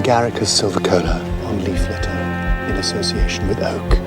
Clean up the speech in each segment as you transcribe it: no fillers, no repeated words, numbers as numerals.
Agaricus silvicola on leaf litter in association with oak.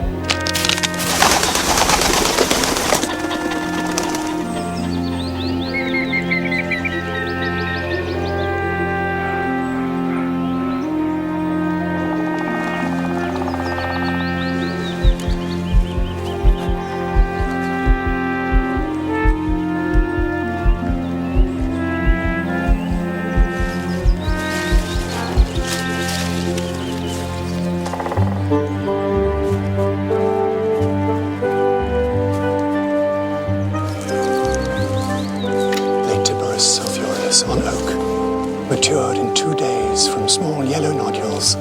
On oak, matured in 2 days from small yellow nodules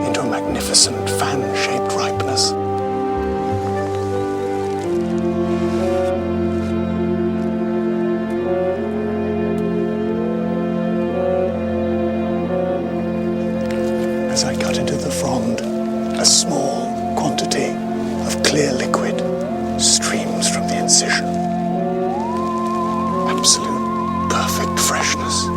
into a magnificent fan-shaped ripeness. As I cut into the frond, a small quantity of clear liquid streams from the incision. Absolute perfect freshness.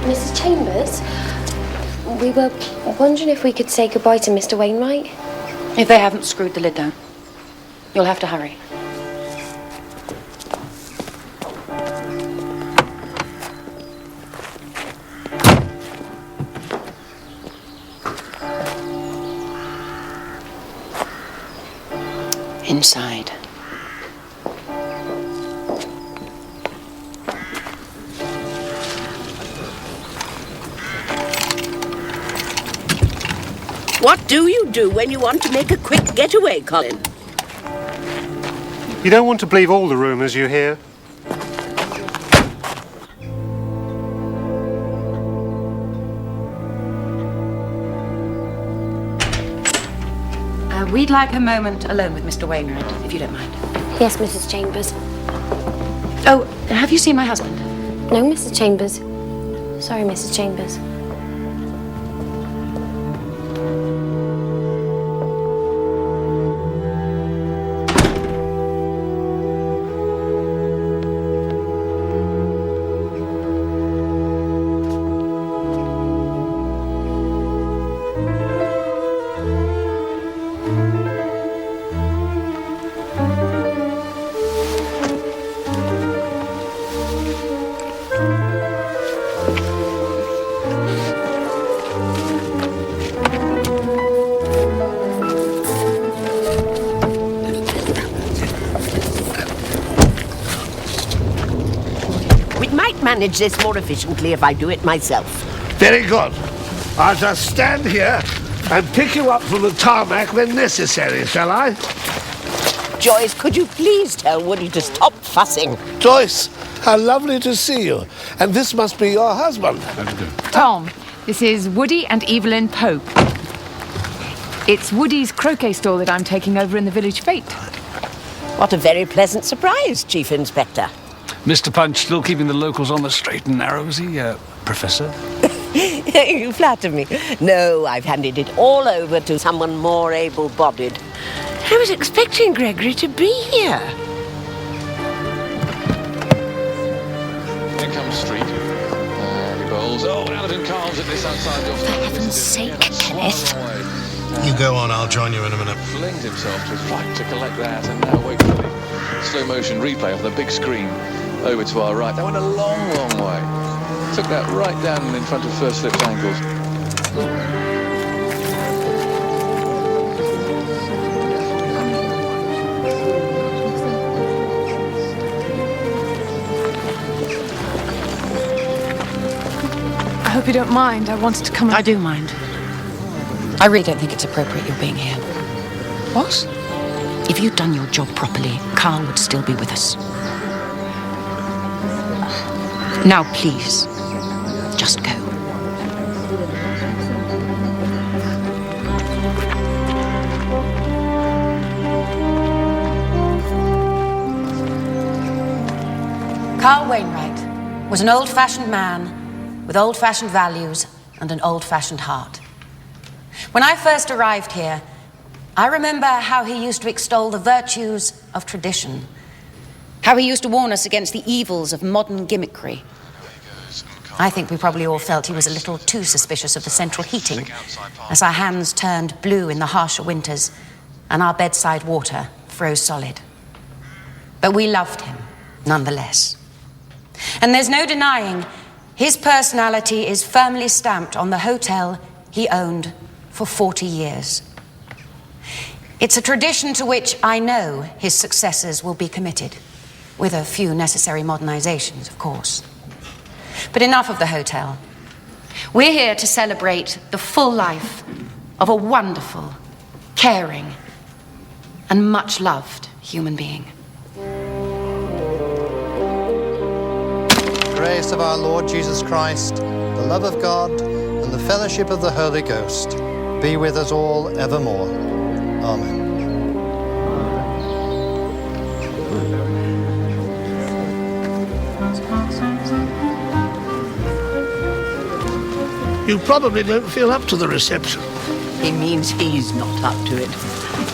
Mrs. Chambers, we were wondering if we could say goodbye to Mr. Wainwright. If they haven't screwed the lid down, you'll have to hurry. Inside. What do you do when you want to make a quick getaway, Colin? You don't want to believe all the rumours you hear. We'd like a moment alone with Mr. Wainwright, if you don't mind. Yes, Mrs. Chambers. Oh, have you seen my husband? No, Mrs. Chambers. Sorry, Mrs. Chambers. We might manage this more efficiently if I do it myself. Very good. I'll just stand here and pick you up from the tarmac when necessary, shall I? Joyce, could you please tell Woody to stop fussing? Joyce, how lovely to see you. And this must be your husband. Tom, this is Woody and Evelyn Pope. It's Woody's croquet stall that I'm taking over in the village fete. What a very pleasant surprise, Chief Inspector. Mr. Punch still keeping the locals on the straight and narrow, is he, Professor? You flatter me. No, I've handed it all over to someone more able-bodied. I was expecting Gregory to be here. Here comes Street. He bowls. Oh, Alvin Carl's at this outside door. For heaven's sake, Kenneth. You go on, I'll join you in a minute. Flinged himself to his right to collect that, and now wait for the slow motion replay of the big screen over to our right. That went a long, long way. Took that right down in front of first slip's ankles. I hope you don't mind. I wanted to come. I do mind. I really don't think it's appropriate you're being here. What? If you'd done your job properly, Carl would still be with us. Now, please, just go. Carl Wainwright was an old-fashioned man with old-fashioned values and an old-fashioned heart. When I first arrived here, I remember how he used to extol the virtues of tradition, how he used to warn us against the evils of modern gimmickry. I think we probably all felt he was a little too suspicious of the central heating as our hands turned blue in the harsher winters and our bedside water froze solid. But we loved him nonetheless. And there's no denying his personality is firmly stamped on the hotel he owned for 40 years. It's a tradition to which I know his successors will be committed, with a few necessary modernizations, of course. But enough of the hotel. We're here to celebrate the full life of a wonderful, caring, and much-loved human being. The grace of our Lord Jesus Christ, the love of God, and the fellowship of the Holy Ghost be with us all evermore. Amen. You probably don't feel up to the reception. He means he's not up to it.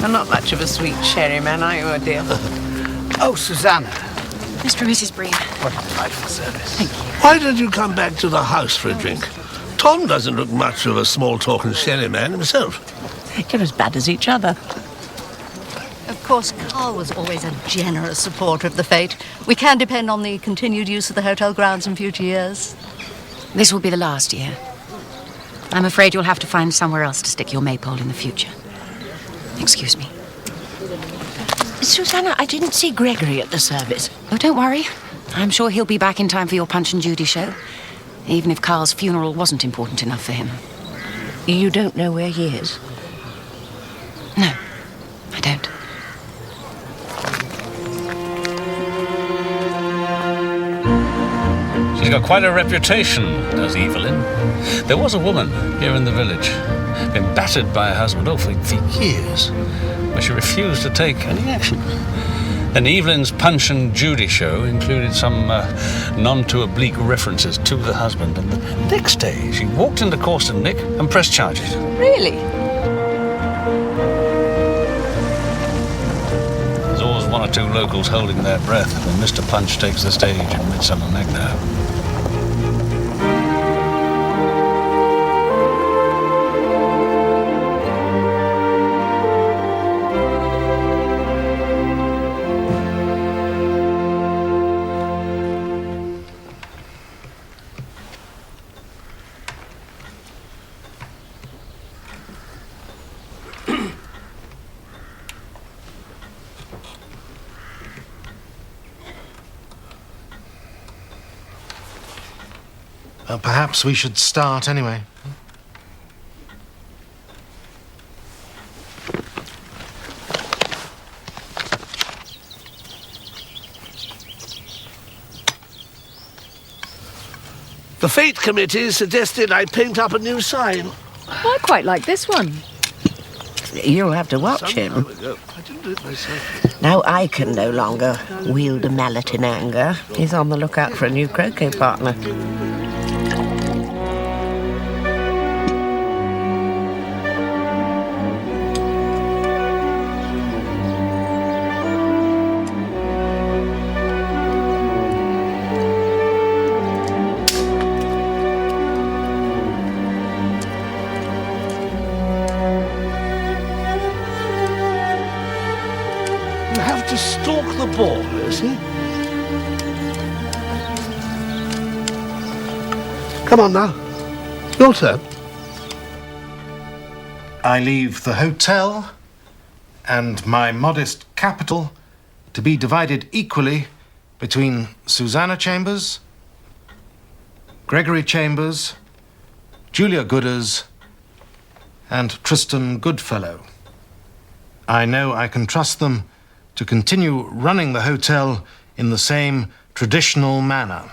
You're not much of a sweet sherry man, are you, dear? Oh, Susanna. Mr. and Mrs. Breen. What a delightful service. Thank you. Why don't you come back to the house for a drink? Tom doesn't look much of a small-talking sherry man himself. You're as bad as each other. Of course, Carl was always a generous supporter of the fete. We can depend on the continued use of the hotel grounds in future years. This will be the last year. I'm afraid you'll have to find somewhere else to stick your maypole in the future. Excuse me. Susanna, I didn't see Gregory at the service. Oh, don't worry. I'm sure he'll be back in time for your Punch and Judy show, even if Carl's funeral wasn't important enough for him. You don't know where he is? No, I don't. She's got quite a reputation, does Evelyn. There was a woman here in the village, been battered by her husband, for years, but she refused to take any action. Then Evelyn's Punch and Judy show included some none-too-oblique references to the husband, and the next day she walked into Causton Nick and pressed charges. Really? There's always one or two locals holding their breath when Mr. Punch takes the stage in Midsomer now. Perhaps we should start anyway. The Fate Committee suggested I paint up a new sign. I quite like this one. You'll have to watch him. I didn't do it myself. Now I can no longer wield a mallet in anger. He's on the lookout for a new croquet partner. You have to stalk the ball, Lucy. Come on now. Your turn. I leave the hotel and my modest capital to be divided equally between Susanna Chambers, Gregory Chambers, Julia Gooders, and Tristan Goodfellow. I know I can trust them to continue running the hotel in the same traditional manner.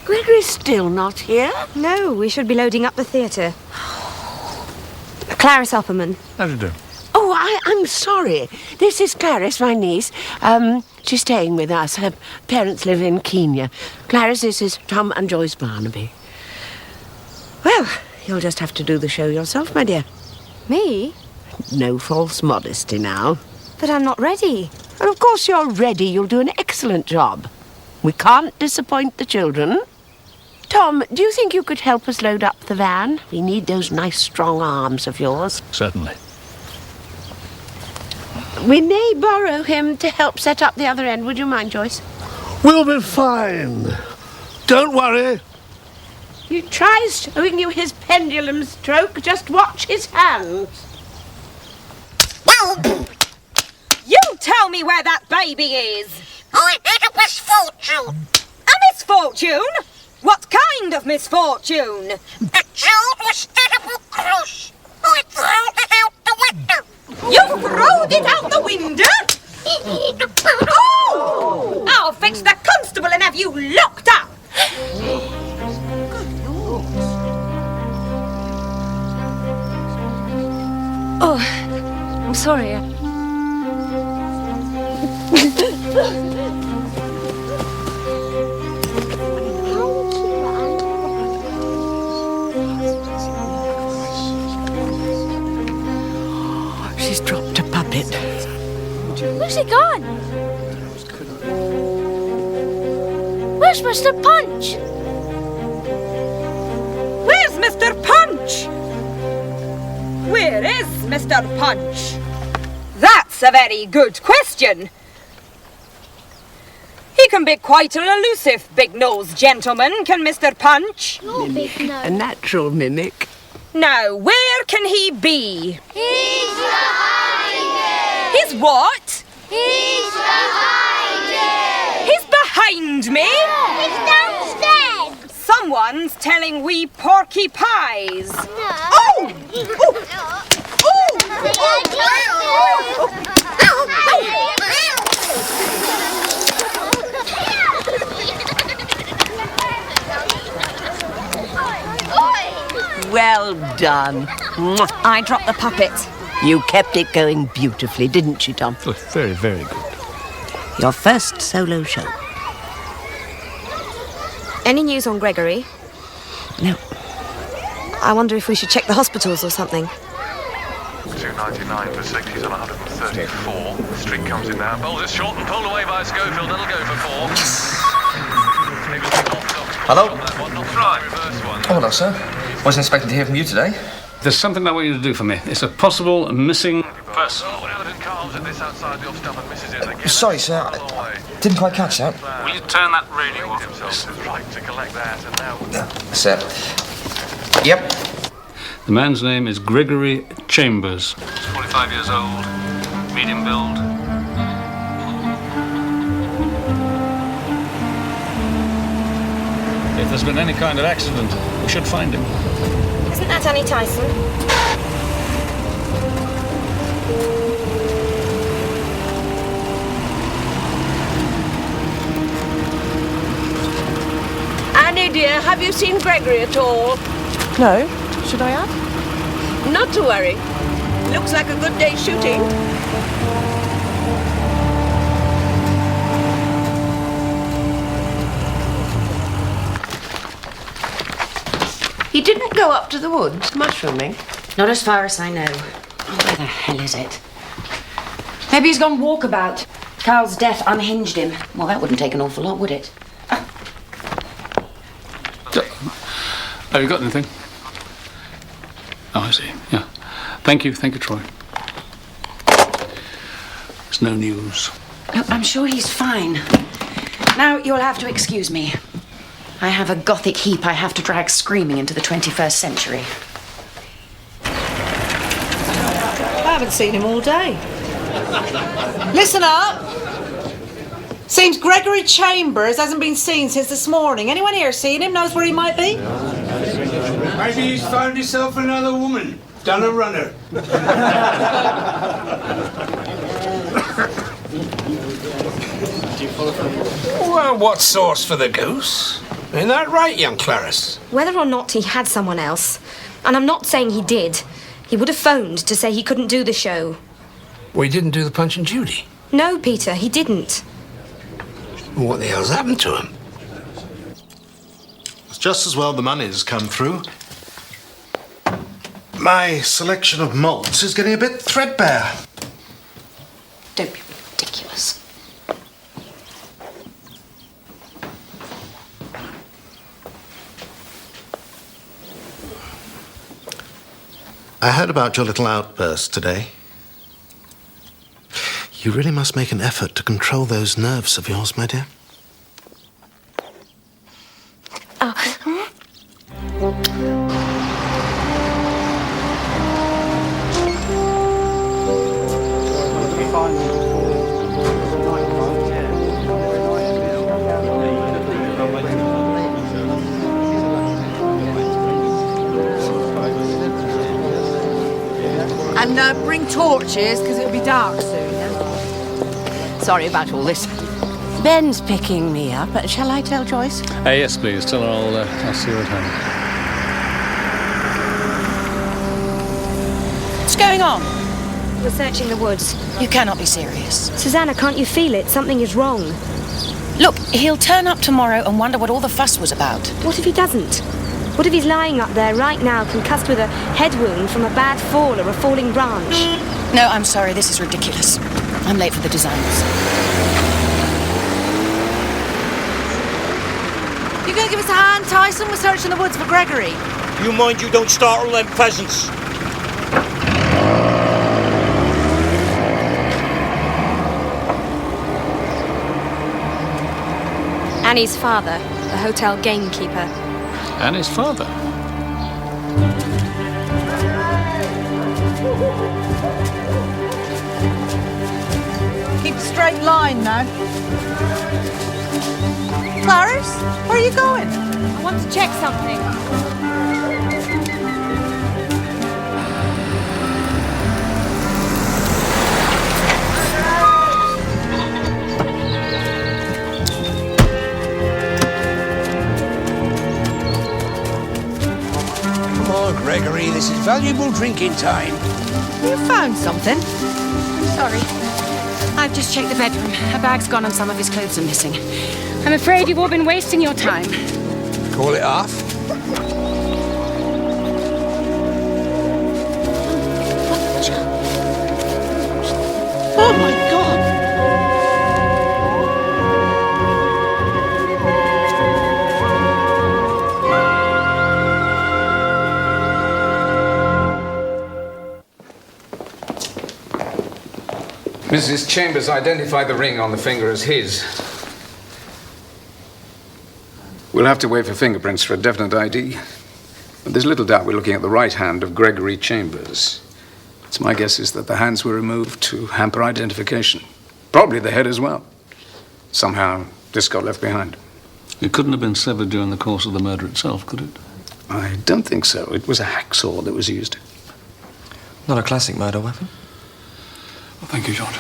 Gregory's still not here? No, we should be loading up the theatre. Clarice Opperman. How do you do? Oh, I'm sorry. This is Clarice, my niece. She's staying with us. Her parents live in Kenya. Clarice, this is Tom and Joyce Barnaby. Well, you'll just have to do the show yourself, my dear. Me? No false modesty now. But I'm not ready. And of course you're ready. You'll do an excellent job. We can't disappoint the children. Tom, do you think you could help us load up the van? We need those nice strong arms of yours. Certainly. We may borrow him to help set up the other end. Would you mind, Joyce? We'll be fine. Don't worry. He tries showing you his pendulum stroke. Just watch his hands. You tell me where that baby is. I had a misfortune. A misfortune? What kind of misfortune? The child was terrible cross. I threw it out the window. You throwed it out the window? Oh! I'll fetch the constable and have you locked up. Oh, I'm sorry. She's dropped a puppet. Where's he gone? Where's Mr. Punch? Where's Mr. Punch? Where is Mr. Punch? That's a very good question. He can be quite an elusive big-nosed gentleman, can Mr. Punch? A natural mimic. Now, where can he be? He's behind He's what? He's behind He's behind me? He's downstairs. Someone's telling we porky pies. No. Oh! Well done. I dropped the puppet. You kept it going beautifully, didn't you, Tom? Oh, very, very good. Your first solo show. Any news on Gregory? No. I wonder if we should check the hospitals or something. 299 for 6, he's on 134. The street comes in now. Bowls is short and pulled away by Schofield. That'll go for 4. Hello? Right. Oh, hello, sir. Wasn't expecting to hear from you today. There's something I want you to do for me. It's a possible missing person. Sorry, sir. I didn't quite catch that. Will you turn that radio off? Right to collect that, and now... Sir. Yep. The man's name is Gregory Chambers. He's 45 years old, medium build. If there's been any kind of accident, we should find him. Isn't that Annie Tyson? Annie, dear, have you seen Gregory at all? No. Should I ask? Not to worry. Looks like a good day shooting. He didn't go up to the woods mushrooming? Not as far as I know. Oh, where the hell is it? Maybe he's gone walkabout. Carl's death unhinged him. Well, that wouldn't take an awful lot, would it? Have you got anything? Oh, I see. Yeah. Thank you, Troy. There's no news. Oh, I'm sure he's fine. Now, you'll have to excuse me. I have a gothic heap I have to drag screaming into the 21st century. I haven't seen him all day. Listen up! Seems Gregory Chambers hasn't been seen since this morning. Anyone here seen him? Knows where he might be? Maybe he's found himself another woman. Done a runner. Well, what sauce for the goose? Ain't that right, young Clarice? Whether or not he had someone else, and I'm not saying he did, he would have phoned to say he couldn't do the show. Well, he didn't do the Punch and Judy. No, Peter, he didn't. Well, what the hell's happened to him? It's just as well the money's come through. My selection of malts is getting a bit threadbare. Don't be ridiculous. I heard about your little outburst today. You really must make an effort to control those nerves of yours, my dear. And bring torches, because it'll be dark soon. Sorry about all this. Ben's picking me up. Shall I tell Joyce? Yes, please. Tell her I'll see her at home. What's going on? We're searching the woods. You cannot be serious. Susanna, can't you feel it? Something is wrong. Look, he'll turn up tomorrow and wonder what all the fuss was about. What if he doesn't? What if he's lying up there right now, concussed with a head wound from a bad fall or a falling branch? No, I'm sorry. This is ridiculous. I'm late for the designers. You gonna give us a hand, Tyson? We're searching the woods for Gregory. You mind you don't startle them pheasants. Annie's father, the hotel gamekeeper. And his father. Keep a straight line now. Clarice, where are you going? I want to check something. Come on, Gregory, this is valuable drinking time. You found something? Sorry. I've just checked the bedroom. A bag's gone and some of his clothes are missing. I'm afraid you've all been wasting your time. Call it off. Oh my God! Mrs. Chambers identified the ring on the finger as his. We'll have to wait for fingerprints for a definite ID. There's little doubt we're looking at the right hand of Gregory Chambers. It's my guess is that the hands were removed to hamper identification. Probably the head as well. Somehow, this got left behind. It couldn't have been severed during the course of the murder itself, could it? I don't think so. It was a hacksaw that was used. Not a classic murder weapon. Well, thank you, George.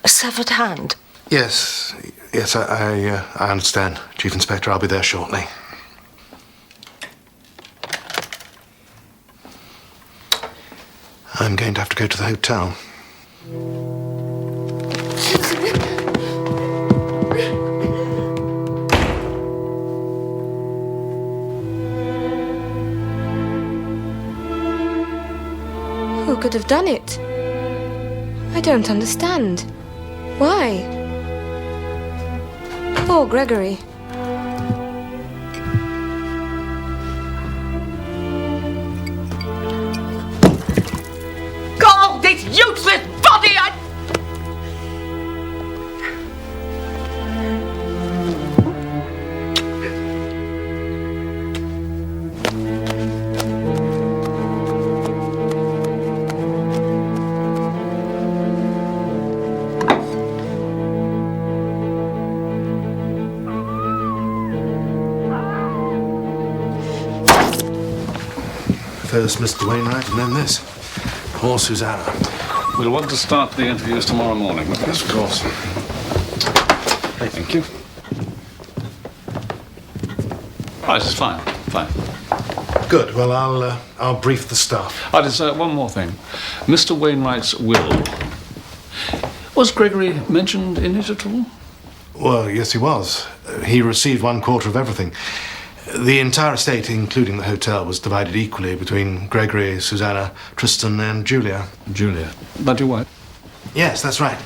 A severed hand? Yes, I understand, Chief Inspector. I'll be there shortly. I'm going to have to go to the hotel. Who could have done it? I don't understand. Why? Poor Gregory. God, this useless body! First Mr. Wainwright and then this. Poor Susanna. We'll want to start the interviews tomorrow morning. Yes, of course. Thank you. Oh, this is fine. Fine. Good. Well, I'll brief the staff. Oh, there's one more thing. Mr. Wainwright's will. Was Gregory mentioned in it at all? Well, yes, he was. He received 1/4 of everything. The entire estate, including the hotel, was divided equally between Gregory, Susanna, Tristan, and Julia. Julia. But your wife? Yes, that's right.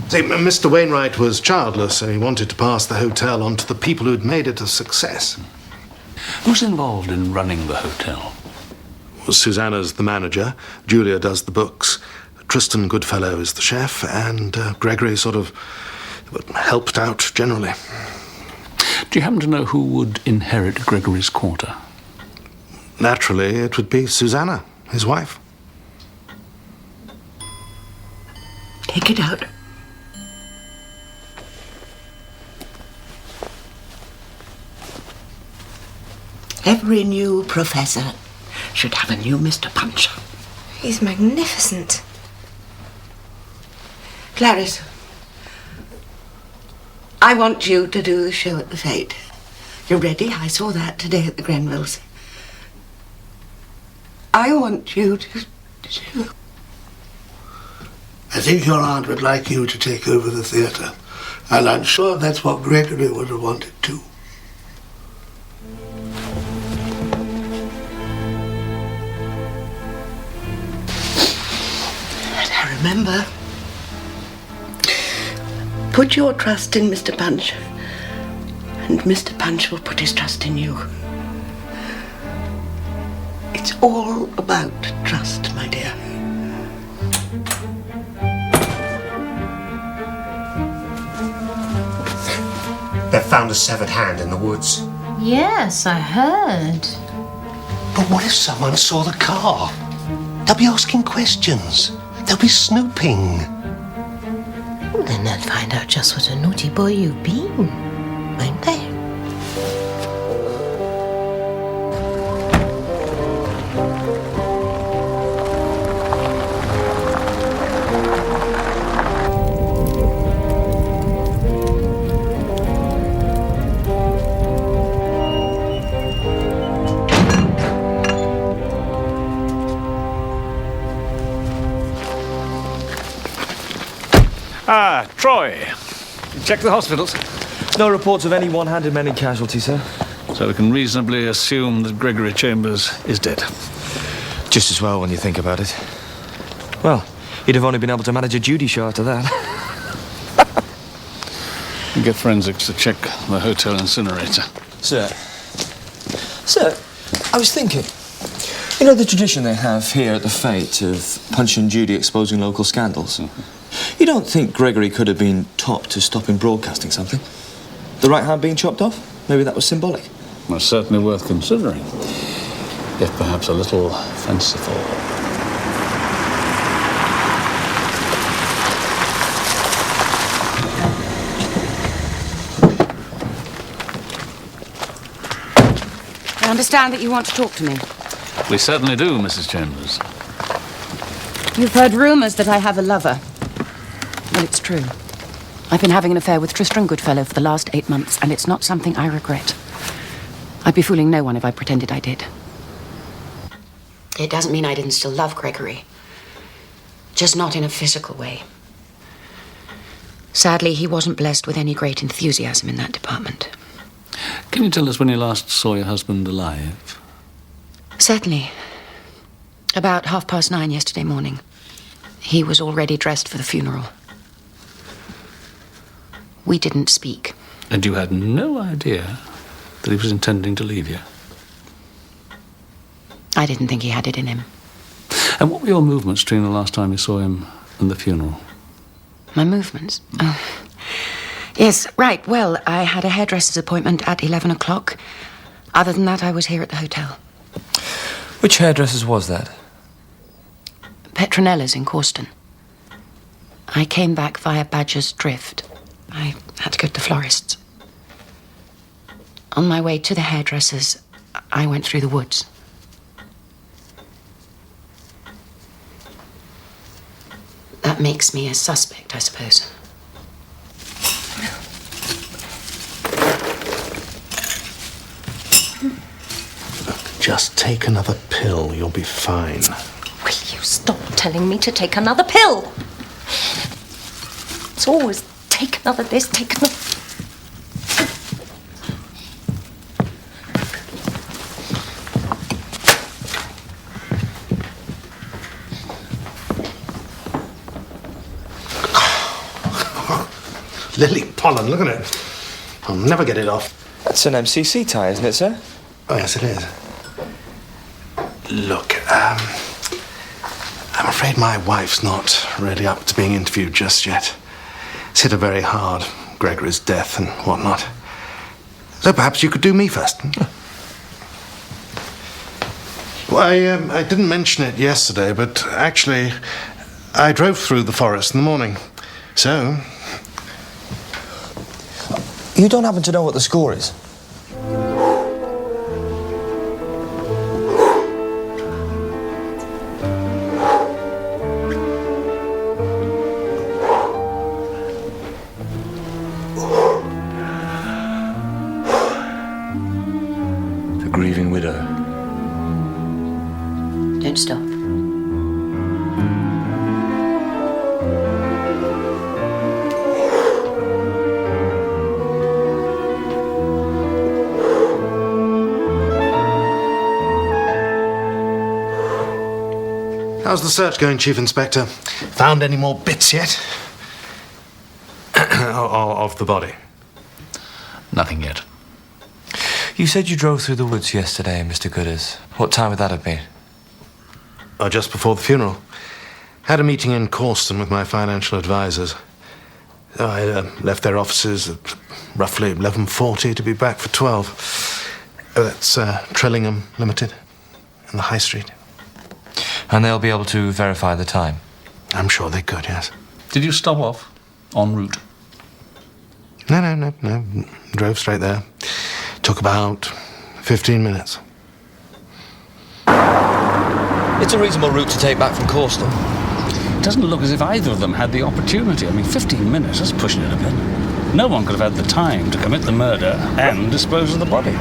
See, Mr. Wainwright was childless, and he wanted to pass the hotel on to the people who'd made it a success. Who's involved in running the hotel? Well, Susanna's the manager, Julia does the books, Tristan Goodfellow is the chef, and Gregory sort of helped out generally. Do you happen to know who would inherit Gregory's quarter? Naturally, it would be Susanna, his wife. Take it out. Every new professor should have a new Mr. Punch. He's magnificent. Clarice, I want you to do the show at the Fete. You're ready? I saw that today at the Grenvilles. I want you to do... I think your aunt would like you to take over the theatre, and I'm sure that's what Gregory would have wanted too. And I remember, put your trust in Mr. Punch, and Mr. Punch will put his trust in you. It's all about trust, my dear. They've found a severed hand in the woods. Yes, I heard. But what if someone saw the car? They'll be asking questions. They'll be snooping. Well, then they'll find out just what a naughty boy you've been, won't they? Ah, Troy. Check the hospitals. No reports of any one-handed men in casualty, sir. So we can reasonably assume that Gregory Chambers is dead. Just as well when you think about it. Well, he'd have only been able to manage a Judy show after that. Get forensics to check the hotel incinerator. Sir, I was thinking, you know the tradition they have here at the Fete of Punch and Judy exposing local scandals? You don't think Gregory could have been topped to stop him broadcasting something? The right hand being chopped off? Maybe that was symbolic. Well, certainly worth considering, if perhaps a little fanciful. I understand that you want to talk to me. We certainly do, Mrs. Chambers. You've heard rumours that I have a lover. Well, it's true. I've been having an affair with Tristram Goodfellow for the last 8 months, and it's not something I regret. I'd be fooling no one if I pretended I did. It doesn't mean I didn't still love Gregory. Just not in a physical way. Sadly, he wasn't blessed with any great enthusiasm in that department. Can you tell us when you last saw your husband alive? Certainly. About 9:30 yesterday morning. He was already dressed for the funeral. We didn't speak. And you had no idea that he was intending to leave you? I didn't think he had it in him. And what were your movements during the last time you saw him and the funeral? My movements? Oh. Yes, right. Well, I had a hairdresser's appointment at 11 o'clock. Other than that, I was here at the hotel. Which hairdressers was that? Petronella's in Causton. I came back via Badger's Drift. I had to go to the florist's. On my way to the hairdresser's, I went through the woods. That makes me a suspect, I suppose. Just take another pill, you'll be fine. Will you stop telling me to take another pill? It's always take another this, take another... Lily pollen, look at it. I'll never get it off. That's an MCC tie, isn't it, sir? Oh, yes, it is. Look, I'm afraid my wife's not really up to being interviewed just yet. It's hit her very hard, Gregory's death and whatnot. So perhaps you could do me first. Well, I didn't mention it yesterday, but actually, I drove through the forest in the morning. So... You don't happen to know what the score is? The grieving widow. Don't stop. How's the search going, Chief Inspector? Found any more bits yet? Of the body? Nothing yet. You said you drove through the woods yesterday, Mr. Gooders. What time would that have been? Oh, just before the funeral. Had a meeting in Causton with my financial advisors. I left their offices at roughly 11:40 to be back for 12. That's Trillingham Limited in the High Street. And they'll be able to verify the time? I'm sure they could, yes. Did you stop off en route? No. Drove straight there. Took about 15 minutes. It's a reasonable route to take back from Causton. It doesn't look as if either of them had the opportunity. I mean, 15 minutes, that's pushing it a bit. No one could have had the time to commit the murder and dispose of the body.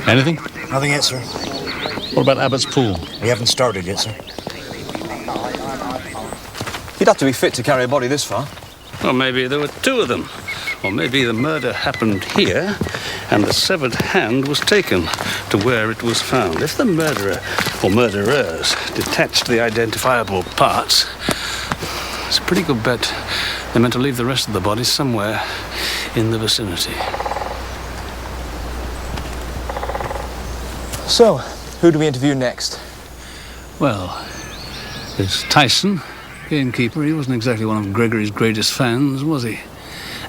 Anything? Nothing yet, sir. What about Abbott's Pool? We haven't started yet, sir. You'd have to be fit to carry a body this far. Well, maybe there were two of them. Or maybe the murder happened here and the severed hand was taken to where it was found. If the murderer or murderers detached the identifiable parts, it's a pretty good bet they meant to leave the rest of the body somewhere in the vicinity. So, who do we interview next? Well, there's Tyson, gamekeeper. He wasn't exactly one of Gregory's greatest fans, was he?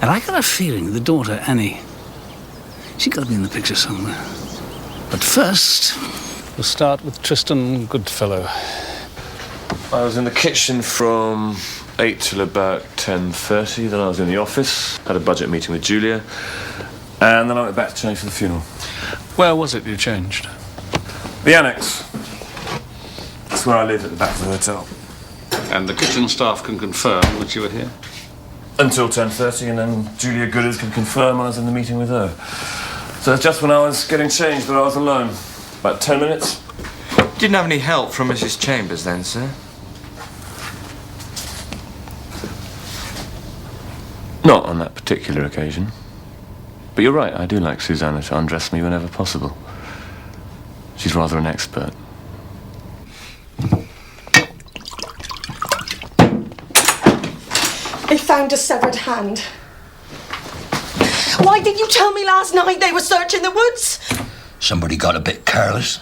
And I got a feeling the daughter, Annie, she got to be in the picture somewhere. But first, we'll start with Tristan Goodfellow. I was in the kitchen from 8 till about 10:30. Then I was in the office, had a budget meeting with Julia, and then I went back to change for the funeral. Where was it you changed? The annex. That's where I live, at the back of the hotel. And the kitchen staff can confirm that you were here? Until 10:30, and then Julia Gooders can confirm I was in the meeting with her. So it's just when I was getting changed that I was alone. About 10 minutes. Didn't have any help from Mrs. Chambers then, sir? Not on that particular occasion. But you're right, I do like Susanna to undress me whenever possible. She's rather an expert. They found a severed hand. Why didn't you tell me last night they were searching the woods? Somebody got a bit careless.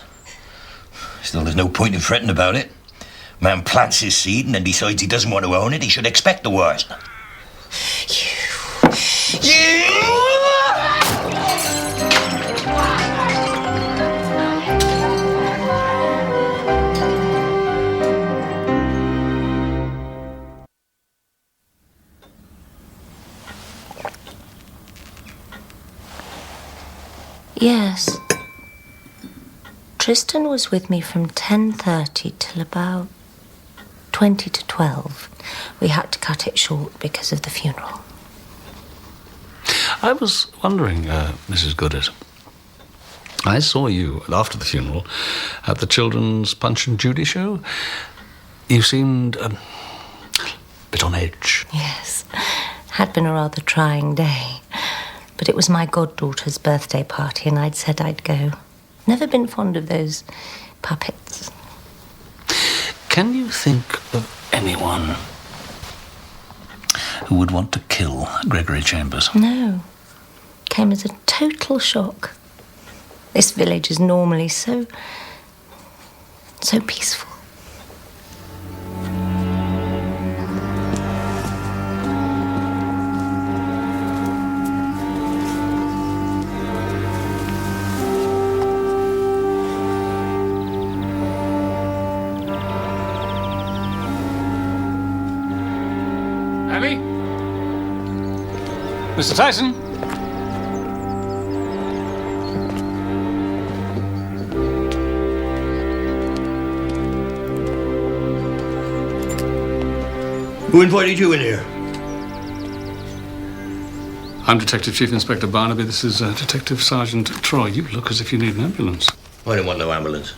Still, there's no point in fretting about it. Man plants his seed and then decides he doesn't want to own it. He should expect the worst. Yes. Tristan was with me from 10:30 till about 20 to 12. We had to cut it short because of the funeral. I was wondering, Mrs. Gooders. I saw you after the funeral at the children's Punch and Judy show. You seemed a bit on edge. Yes. Had been a rather trying day. But it was my goddaughter's birthday party and I'd said I'd go. Never been fond of those puppets. Can you think of anyone who would want to kill Gregory Chambers? No. Came as a total shock. This village is normally so peaceful. Annie? Mr. Tyson? Who invited you in here? I'm Detective Chief Inspector Barnaby. This is Detective Sergeant Troy. You look as if you need an ambulance. I don't want no ambulance.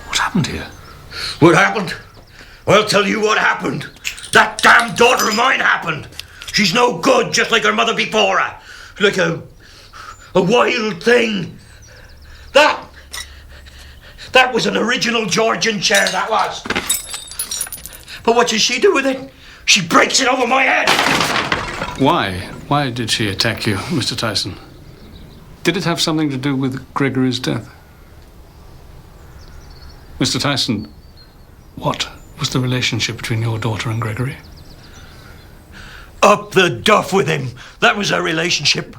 What happened here? What happened? I'll tell you what happened. That damn daughter of mine happened. She's no good, just like her mother before her. Like a wild thing. That was an original Georgian chair, that was. But what does she do with it? She breaks it over my head. Why? Why did she attack you, Mr. Tyson? Did it have something to do with Gregory's death? Mr. Tyson, what was the relationship between your daughter and Gregory? Up the duff with him. That was our relationship.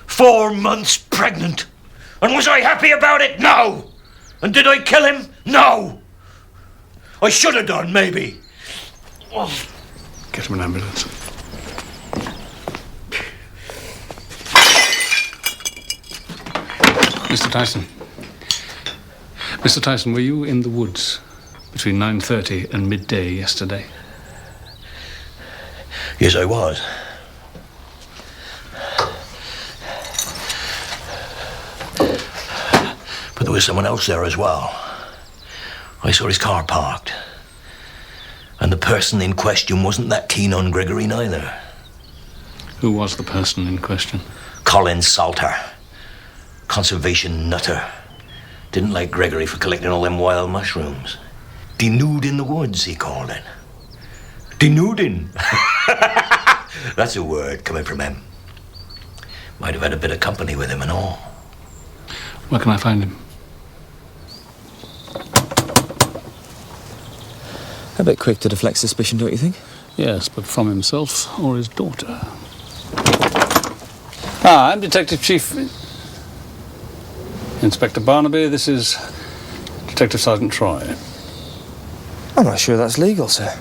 4 months pregnant. And was I happy about it? No. And did I kill him? No. I should have done, maybe. Oh. Get him an ambulance. Mr. Tyson. Mr. Tyson, were you in the woods between 9:30 and midday yesterday? Yes, I was. But there was someone else there as well. I saw his car parked. And the person in question wasn't that keen on Gregory neither. Who was the person in question? Colin Salter. Conservation nutter. Didn't like Gregory for collecting all them wild mushrooms. Denuding in the woods, he called it. Denuding. That's a word coming from him. Might have had a bit of company with him and all. Where can I find him? A bit quick to deflect suspicion, don't you think? Yes, but from himself or his daughter. I'm Detective Chief... Inspector Barnaby, this is Detective Sergeant Troy. I'm not sure that's legal, sir.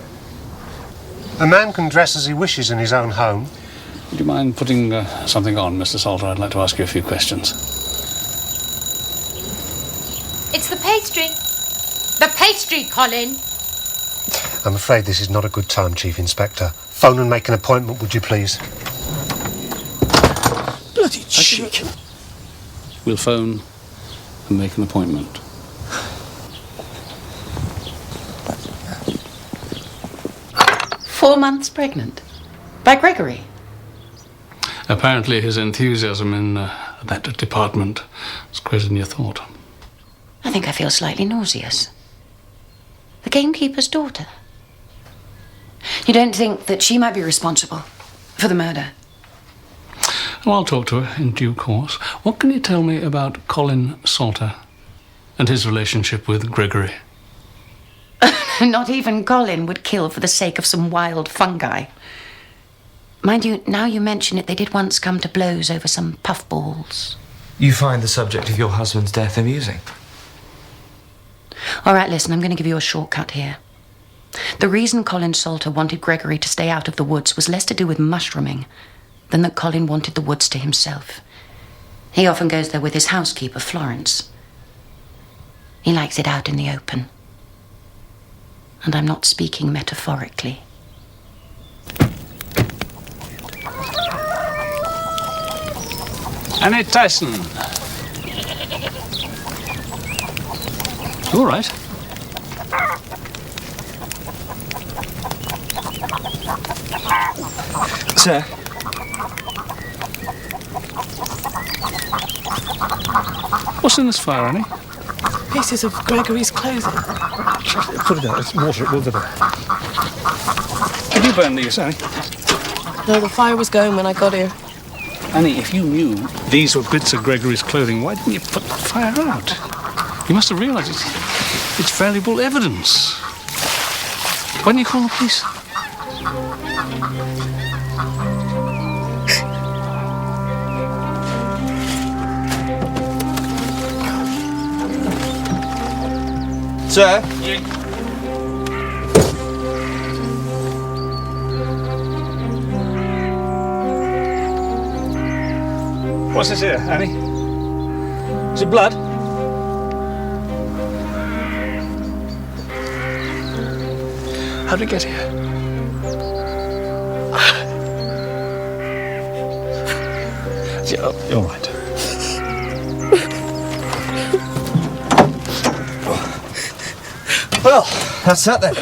A man can dress as he wishes in his own home. Would you mind putting something on, Mr. Salter? I'd like to ask you a few questions. It's the pastry. The pastry, Colin. I'm afraid this is not a good time, Chief Inspector. Phone and make an appointment, would you please? Bloody cheek. We'll phone and make an appointment. "4 months pregnant. By Gregory. Apparently his enthusiasm in that department is greater than you thought. I think I feel slightly nauseous. The gamekeeper's daughter. You don't think that she might be responsible for the murder? Well, I'll talk to her in due course. What can you tell me about Colin Salter and his relationship with Gregory? Not even Colin would kill for the sake of some wild fungi. Mind you, now you mention it, they did once come to blows over some puffballs. You find the subject of your husband's death amusing? All right, listen, I'm going to give you a shortcut here. The reason Colin Salter wanted Gregory to stay out of the woods was less to do with mushrooming than that Colin wanted the woods to himself. He often goes there with his housekeeper, Florence. He likes it out in the open. And I'm not speaking metaphorically. Annie Tyson. All right. Sir? What's in this fire, Annie? Pieces of Gregory's clothing. Put it out. It's water. It will go there. Did you burn these, Annie? No, the fire was going when I got here. Annie, if you knew these were bits of Gregory's clothing, why didn't you put the fire out? You must have realised it's valuable evidence. Why didn't you call the police? Sir? What's this here, Annie? Is it blood? How did it get here? You're right. Well, that's that then.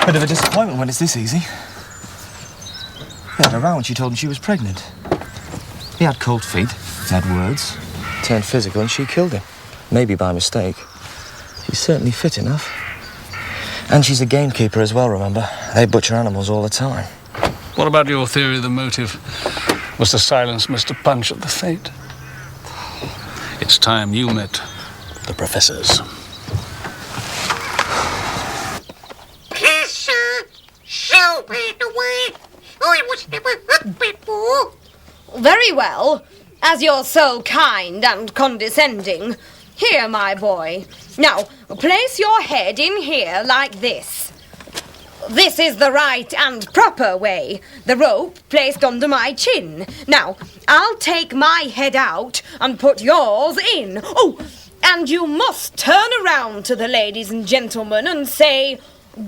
Bit of a disappointment when it's this easy. He had her round when she told him she was pregnant. He had cold feet, had words, turned physical, and she killed him. Maybe by mistake. She's certainly fit enough. And she's a gamekeeper as well, remember? They butcher animals all the time. What about your theory the motive was to silence Mr. Punch at the fete? It's time you met the professors. Very well. As you're so kind and condescending. Here, my boy. Now, place your head in here like this. This is the right and proper way. The rope placed under my chin. Now, I'll take my head out and put yours in. Oh, and you must turn around to the ladies and gentlemen and say,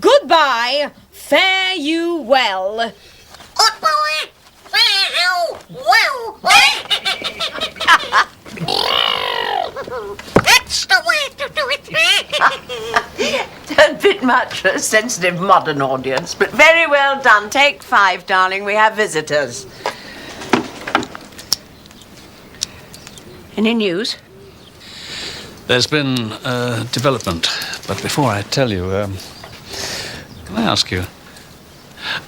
goodbye, fare you well. Goodbye, fare you well. That's the way to do it. A bit much for a sensitive modern audience, but very well done. Take 5, darling. We have visitors. Any news? There's been a development, but before I tell you, can I ask you,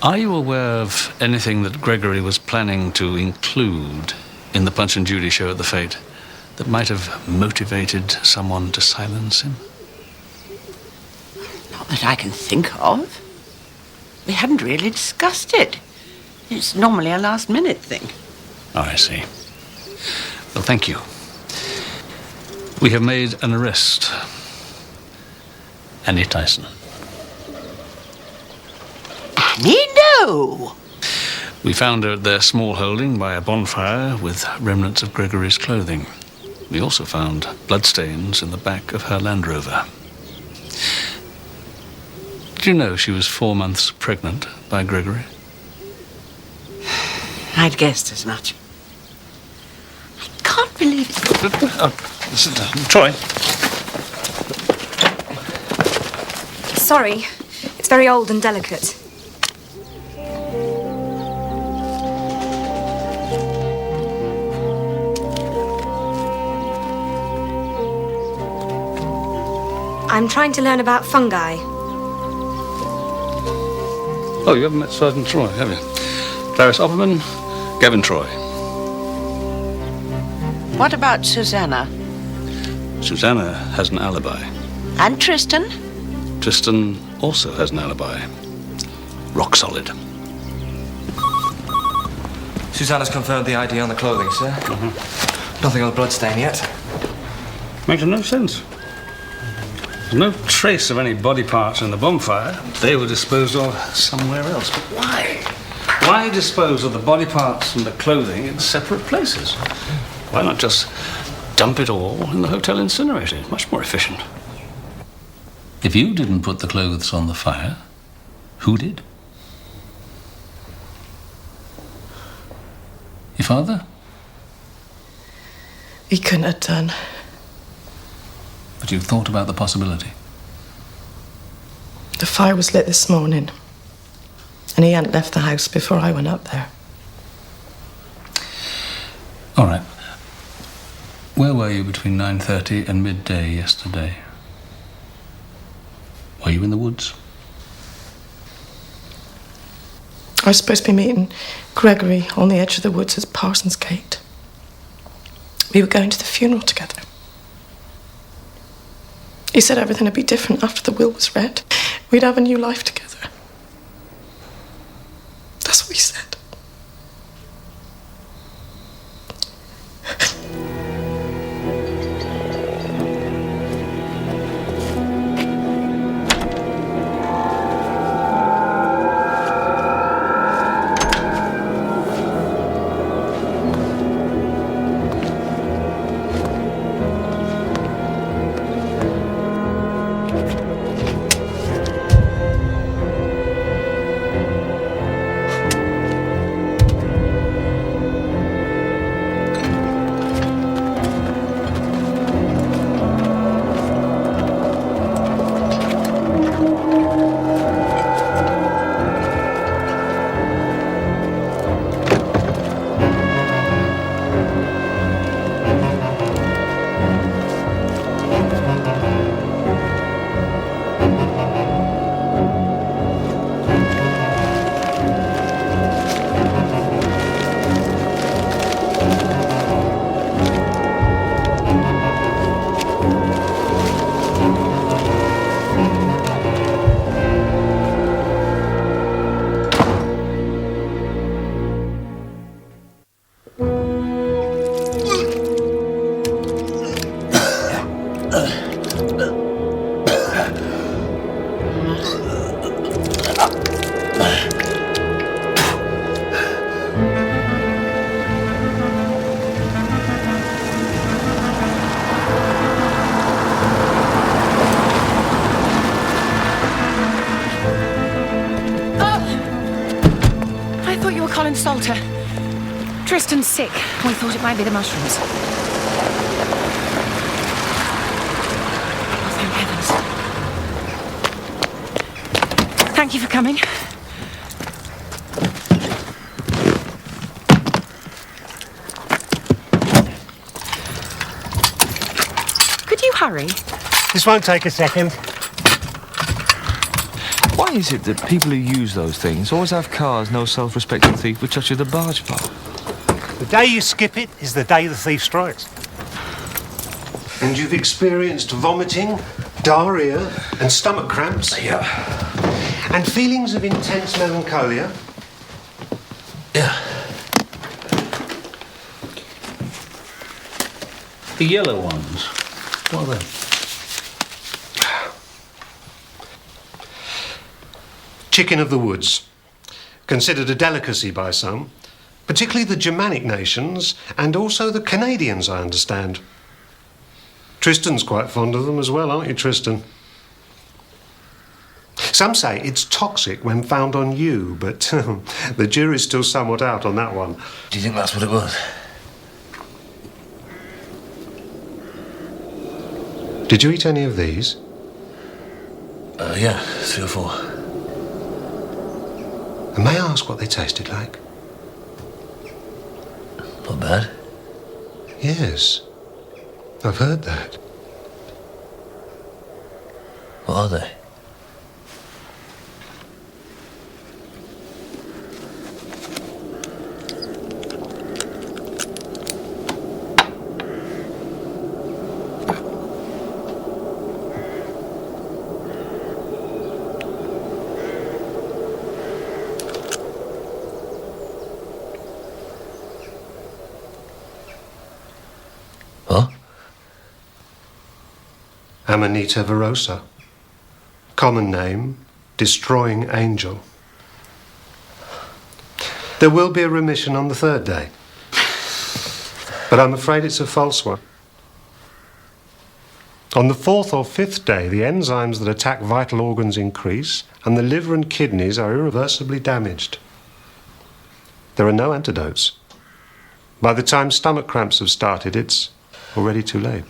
are you aware of anything that Gregory was planning to include in the Punch and Judy show at the fete that might have motivated someone to silence him? Not that I can think of. We hadn't really discussed it. It's normally a last-minute thing. Oh, I see. Well, thank you. We have made an arrest. Annie Tyson. Annie, no! We found her at their small holding by a bonfire with remnants of Gregory's clothing. We also found bloodstains in the back of her Land Rover. Did you know she was 4 months pregnant by Gregory? I'd guessed as much. I can't believe it. Sit down. Troy. Sorry, it's very old and delicate. I'm trying to learn about fungi. Oh, you haven't met Sergeant Troy, have you? Clarice Opperman, Gavin Troy. What about Susanna? Susanna has an alibi. And Tristan? Tristan also has an alibi. Rock solid. Susanna's confirmed the ID on the clothing, sir. Nothing on the bloodstain yet. Makes no sense. There's no trace of any body parts in the bonfire. They were disposed of somewhere else. But why? Why dispose of the body parts and the clothing in separate places? Why not just dump it all in the hotel incinerator? Much more efficient. If you didn't put the clothes on the fire, who did? Your father? He couldn't have done. But you've thought about the possibility. The fire was lit this morning, and he hadn't left the house before I went up there. All right. Where were you between 9:30 and midday yesterday? Were you in the woods? I was supposed to be meeting Gregory on the edge of the woods at Parsons Gate. We were going to the funeral together. He said everything would be different after the will was read. We'd have a new life together. That's what he said. Salter. Tristan's sick. We thought it might be the mushrooms. Oh, thank heavens. Thank you for coming. Could you hurry? This won't take a second. Why is it that people who use those things always have cars no self-respecting thief would touch with a barge pole? The day you skip it is the day the thief strikes. And you've experienced vomiting, diarrhea, and stomach cramps? Yeah. And feelings of intense melancholia? Yeah. The yellow ones. What are they? Chicken of the woods. Considered a delicacy by some, particularly the Germanic nations and also the Canadians, I understand. Tristan's quite fond of them as well, aren't you, Tristan? Some say it's toxic when found on you, but the jury's still somewhat out on that one. Do you think that's what it was? Did you eat any of these? Yeah, 3 or 4. And may I ask what they tasted like? Not bad. Yes, I've heard that. What are they? Amanita verosa. Common name, destroying angel. There will be a remission on the 3rd day. But I'm afraid it's a false one. On the 4th or 5th day, the enzymes that attack vital organs increase and the liver and kidneys are irreversibly damaged. There are no antidotes. By the time stomach cramps have started, it's already too late.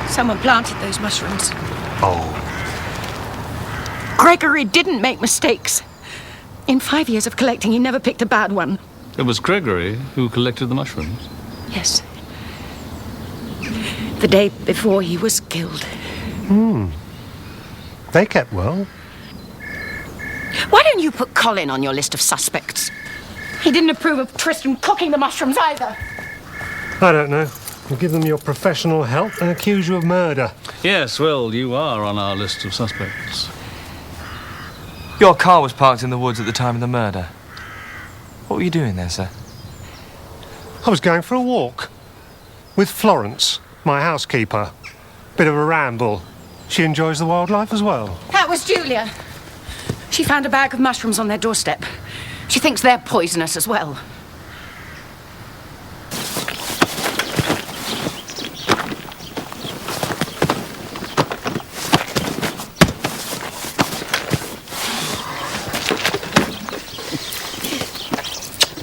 Someone planted those mushrooms. Oh. Gregory didn't make mistakes. In 5 years of collecting, he never picked a bad one. It was Gregory who collected the mushrooms. Yes. The day before he was killed. They kept well. Why don't you put Colin on your list of suspects? He didn't approve of Tristan cooking the mushrooms either. I don't know. We'll give them your professional help and accuse you of murder. Yes, well, you are on our list of suspects. Your car was parked in the woods at the time of the murder. What were you doing there, sir? I was going for a walk. With Florence, my housekeeper. Bit of a ramble. She enjoys the wildlife as well. That was Julia. She found a bag of mushrooms on their doorstep. She thinks they're poisonous as well.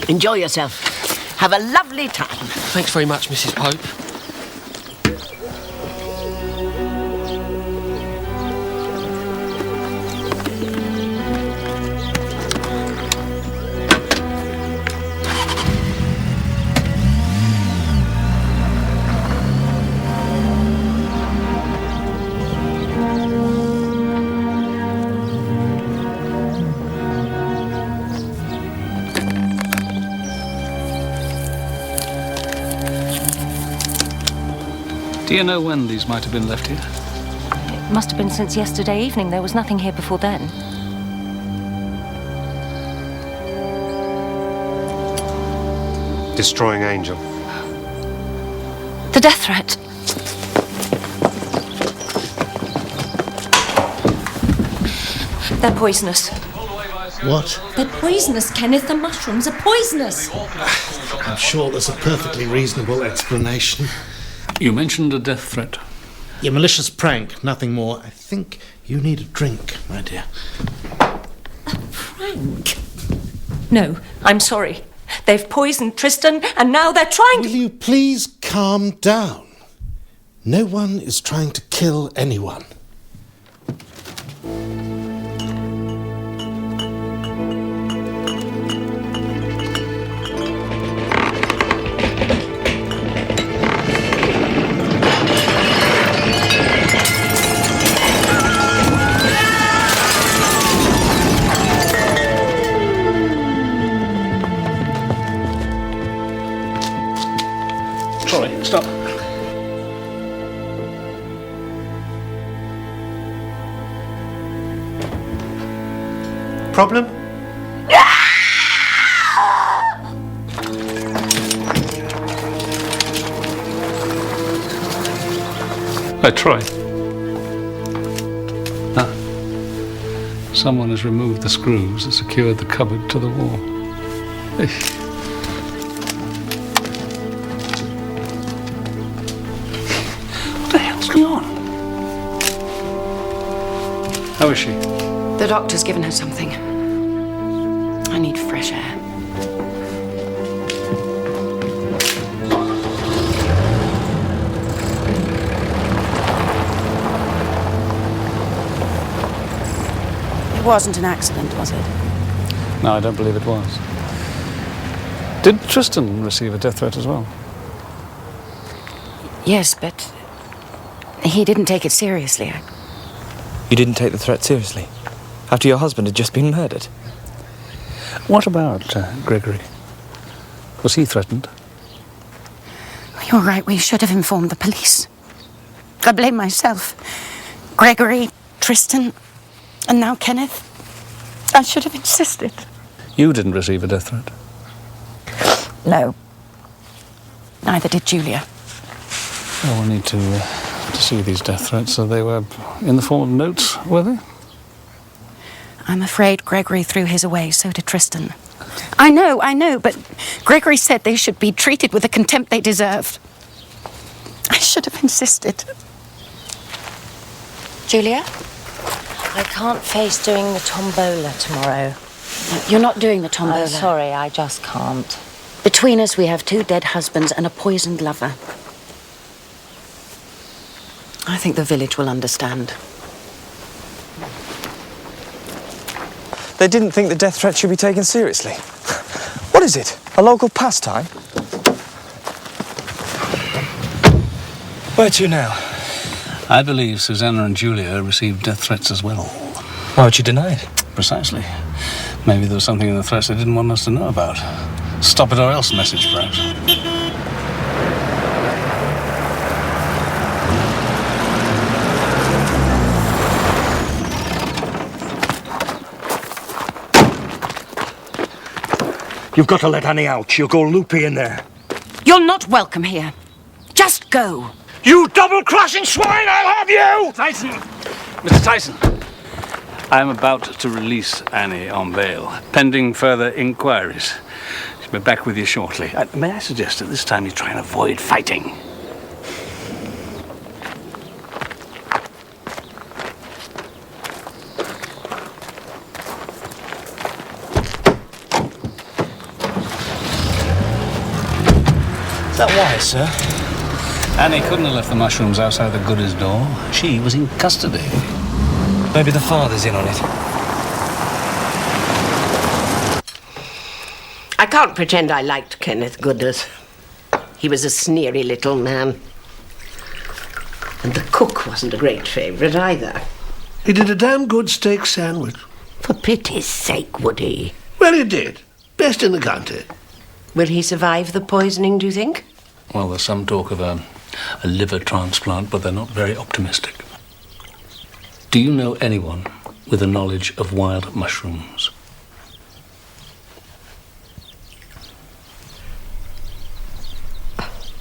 Enjoy yourself. Have a lovely time. Thanks very much, Mrs. Pope. Do you know when these might have been left here? It must have been since yesterday evening. There was nothing here before then. Destroying angel. The death threat. They're poisonous. What? They're poisonous, Kenneth. The mushrooms are poisonous. I'm sure there's a perfectly reasonable explanation. You mentioned a death threat. Your malicious prank, nothing more. I think you need a drink, my dear. Frank? No, I'm sorry. They've poisoned Tristan, and now they're trying to... Will you please calm down? No one is trying to kill anyone. problem? Troy. Someone has removed the screws that secured the cupboard to the wall. What the hell's going on? How is she? The doctor's given her something. I need fresh air. It wasn't an accident, was it? No, I don't believe it was. Did Tristan receive a death threat as well? Yes, but he didn't take it seriously. You didn't take the threat seriously? After your husband had just been murdered? What about Gregory? Was he threatened? You're right, we should have informed the police. I blame myself. Gregory, Tristan, and now Kenneth. I should have insisted. You didn't receive a death threat? No. Neither did Julia. Well, we'll need to see these death threats. So they were in the form of notes, were they? I'm afraid Gregory threw his away, so did Tristan. I know, but Gregory said they should be treated with the contempt they deserved. I should have insisted. Julia? I can't face doing the tombola tomorrow. No, you're not doing the tombola. I'm sorry, I just can't. Between us, we have 2 dead husbands and a poisoned lover. I think the village will understand. They didn't think the death threat should be taken seriously. What is it? A local pastime? Where to now? I believe Susanna and Julia received death threats as well. Why would you deny it? Precisely. Maybe there was something in the threats they didn't want us to know about. Stop it or else message, perhaps. You've got to let Annie out. She'll go loopy in there. You're not welcome here. Just go. You double-crossing swine, I'll have you! Tyson! Mr. Tyson, I am about to release Annie on bail, pending further inquiries. She'll be back with you shortly. May I suggest that this time you try and avoid fighting? Is that wise, sir? Annie couldn't have left the mushrooms outside the Gooders' door. She was in custody. Maybe the father's in on it. I can't pretend I liked Kenneth Gooders. He was a sneery little man. And the cook wasn't a great favourite either. He did a damn good steak sandwich. For pity's sake, would he? Well, he did. Best in the county. Will he survive the poisoning, do you think? Well, there's some talk of a liver transplant, but they're not very optimistic. Do you know anyone with a knowledge of wild mushrooms?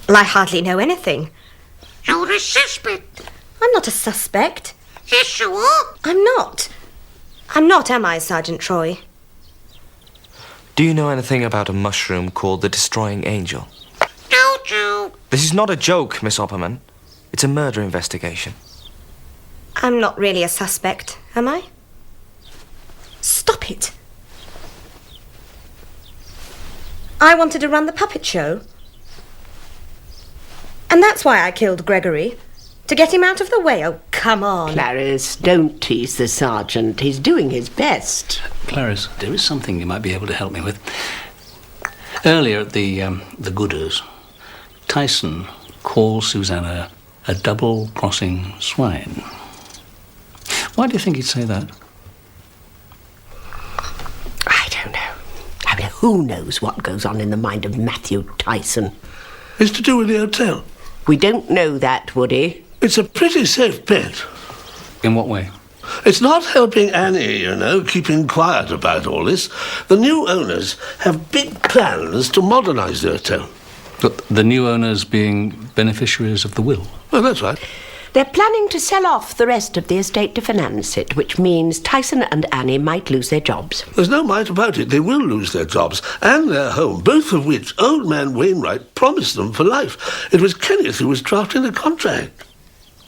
Well, I hardly know anything. You're a suspect. I'm not a suspect. Yes, you are. I'm not. I'm not, am I, Sergeant Troy? Do you know anything about a mushroom called the Destroying Angel? Don't you? This is not a joke, Miss Opperman. It's a murder investigation. I'm not really a suspect, am I? Stop it. I wanted to run the puppet show. And that's why I killed Gregory. To get him out of the way. Oh, come on. Clarice, don't tease the sergeant. He's doing his best. Clarice, there is something you might be able to help me with. Earlier at the Gooders, Tyson called Susanna a double-crossing swine. Why do you think he'd say that? I don't know. I mean, who knows what goes on in the mind of Matthew Tyson? It's to do with the hotel. We don't know that, Woody. It's a pretty safe bet. In what way? It's not helping Annie, you know, keeping quiet about all this. The new owners have big plans to modernise the hotel. But the new owners being beneficiaries of the will? Well, that's right. They're planning to sell off the rest of the estate to finance it, which means Tyson and Annie might lose their jobs. There's no might about it. They will lose their jobs and their home, both of which old man Wainwright promised them for life. It was Kenneth who was drafting the contract.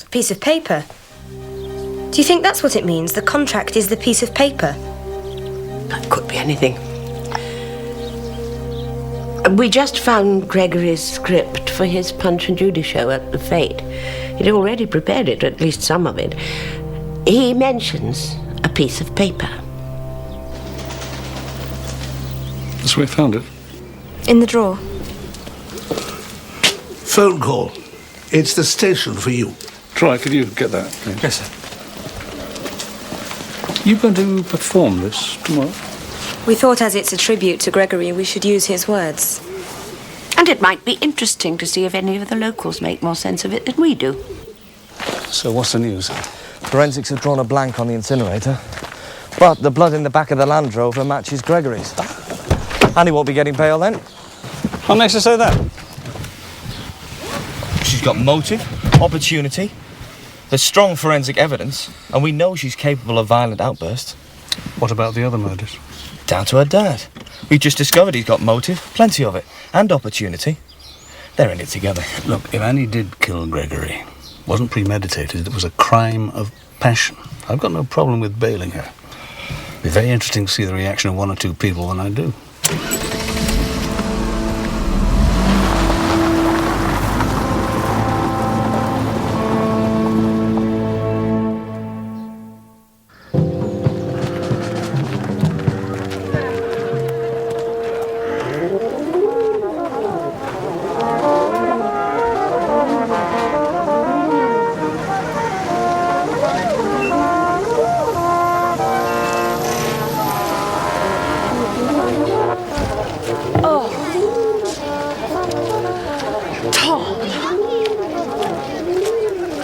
A piece of paper? Do you think that's what it means? The contract is the piece of paper? That could be anything. We just found Gregory's script for his Punch and Judy show at the Fete. He'd already prepared it, or at least some of it. He mentions a piece of paper. That's where we found it. In the drawer. Phone call. It's the station for you. Troy, could you get that? Please? Yes, sir. You going to perform this tomorrow? We thought as it's a tribute to Gregory, we should use his words. And it might be interesting to see if any of the locals make more sense of it than we do. So what's the news? Forensics have drawn a blank on the incinerator, but the blood in the back of the Land Rover matches Gregory's. And he won't be getting bail then. What makes her say that? She's got motive, opportunity, there's strong forensic evidence, and we know she's capable of violent outbursts. What about the other murders? Down to her dad. We've just discovered he's got motive, plenty of it, and opportunity. They're in it together. Look, if Annie did kill Gregory, it wasn't premeditated, it was a crime of passion. I've got no problem with bailing her. It'll be very interesting to see the reaction of one or two people when I do.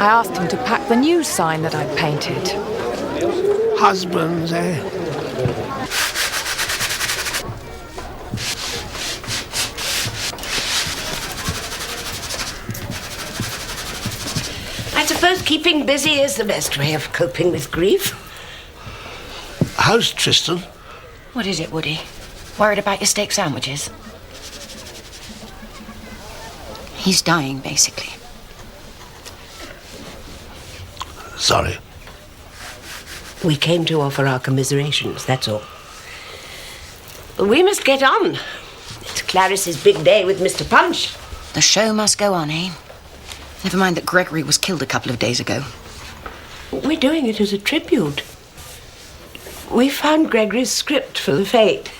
I asked him to pack the new sign that I'd painted. Husbands, eh? I suppose keeping busy is the best way of coping with grief. How's Tristan? What is it, Woody? Worried about your steak sandwiches? He's dying, basically. Sorry. We came to offer our commiserations, that's all. We must get on. It's Clarice's big day with Mr. Punch. The show must go on, eh? Never mind that Gregory was killed a couple of days ago. We're doing it as a tribute. We found Gregory's script for the Fete.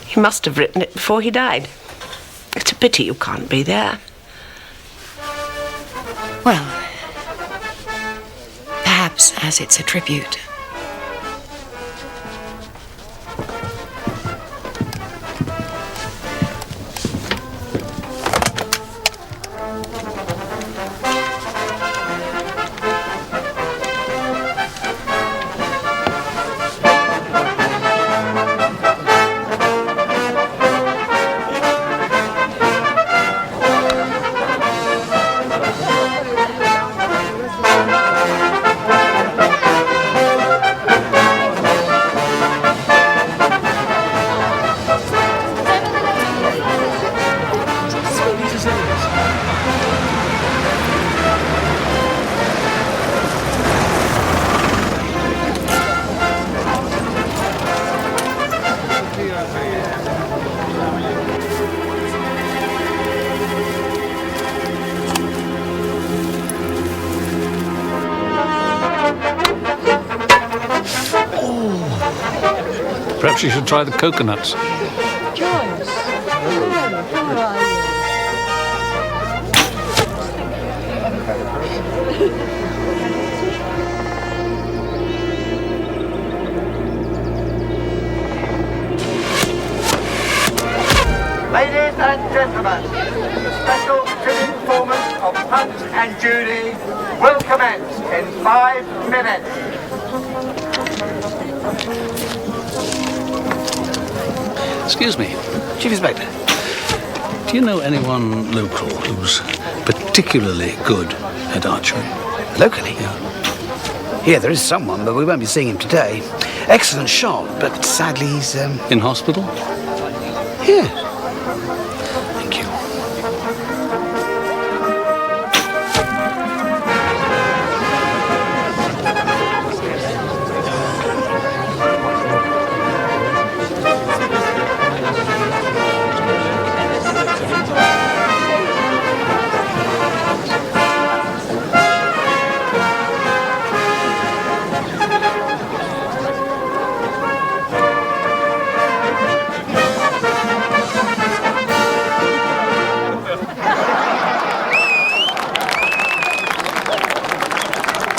He must have written it before he died. It's a pity you can't be there. Well, perhaps as it's a tribute. Perhaps you should try the coconuts. Joyce, how are you? Ladies and gentlemen, the special tribute performance of Punch and Judy will come. commence in 5 minutes. Excuse me, Chief Inspector. Do you know anyone local who's particularly good at archery? Locally? Yeah. Yeah, there is someone, but we won't be seeing him today. Excellent shot, but sadly he's, In hospital? Yeah. Thank you.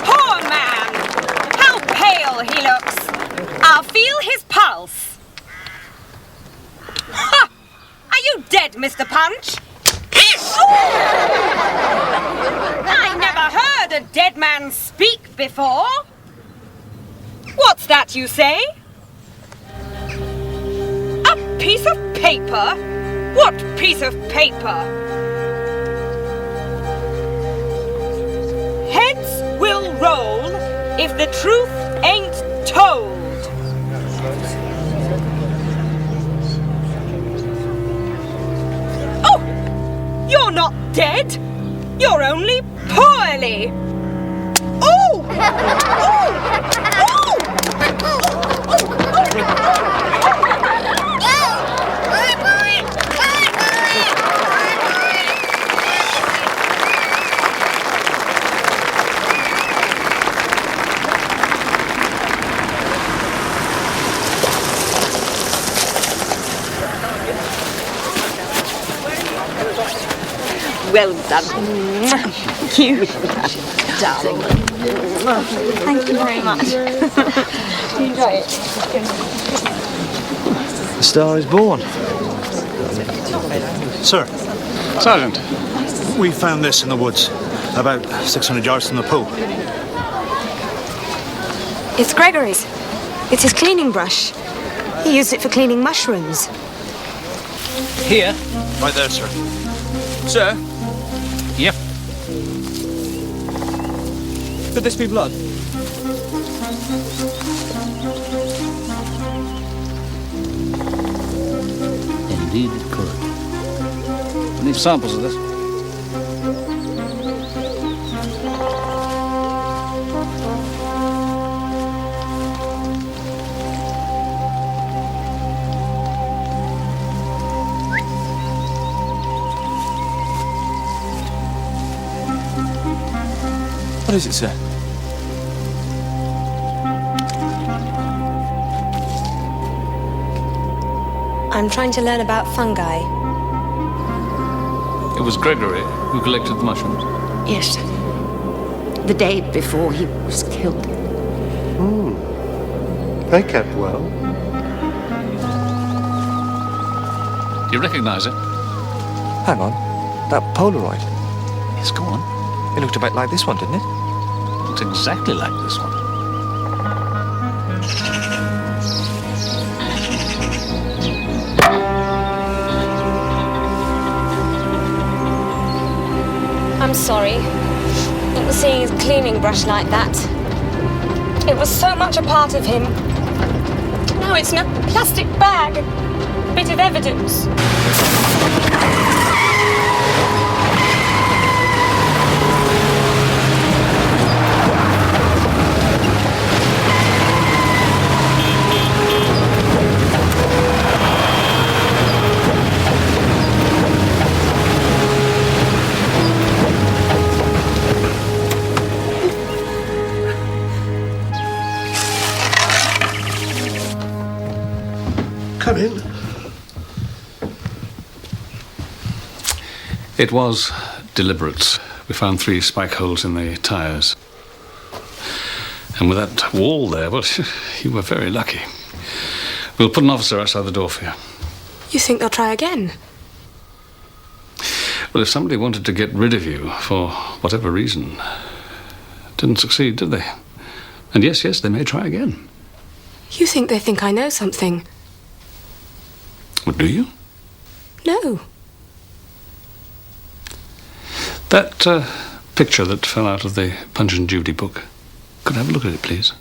Poor man! How pale he looks! I'll feel his pulse. Ha! Are you dead, Mr. Punch? I never heard a dead man speak before. What's that you say? A piece of paper? What piece of paper? Heads will roll if the truth ain't told. Oh! You're not dead! You're only poorly! Oh! Well done. Thank you. Darling. Thank you very much. Do you enjoy it? The Star is Born. Sir. Sergeant. We found this in the woods, about 600 yards from the pool. It's Gregory's. It's his cleaning brush. He used it for cleaning mushrooms. Here? Right there, sir. Sir? Yep. Could this be blood? Indeed it could. We need samples of this. What is it, sir? I'm trying to learn about fungi. It was Gregory who collected the mushrooms. Yes. The day before he was killed. They kept well. Do you recognize it? Hang on. That Polaroid. Yes, go on. It looked a bit like this one, didn't it? Looks exactly like this one. I'm sorry. Not seeing his cleaning brush like that. It was so much a part of him. Now it's in a plastic bag. Bit of evidence. Come in. It was deliberate. We found 3 spike holes in the tyres. And with that wall there, well, you were very lucky. We'll put an officer outside the door for you. You think they'll try again? Well, if somebody wanted to get rid of you for whatever reason, Didn't succeed, did they? And yes, they may try again. You think they think I know something? What do you? No. That picture that fell out of the Punch and Judy book. Could I have a look at it, please?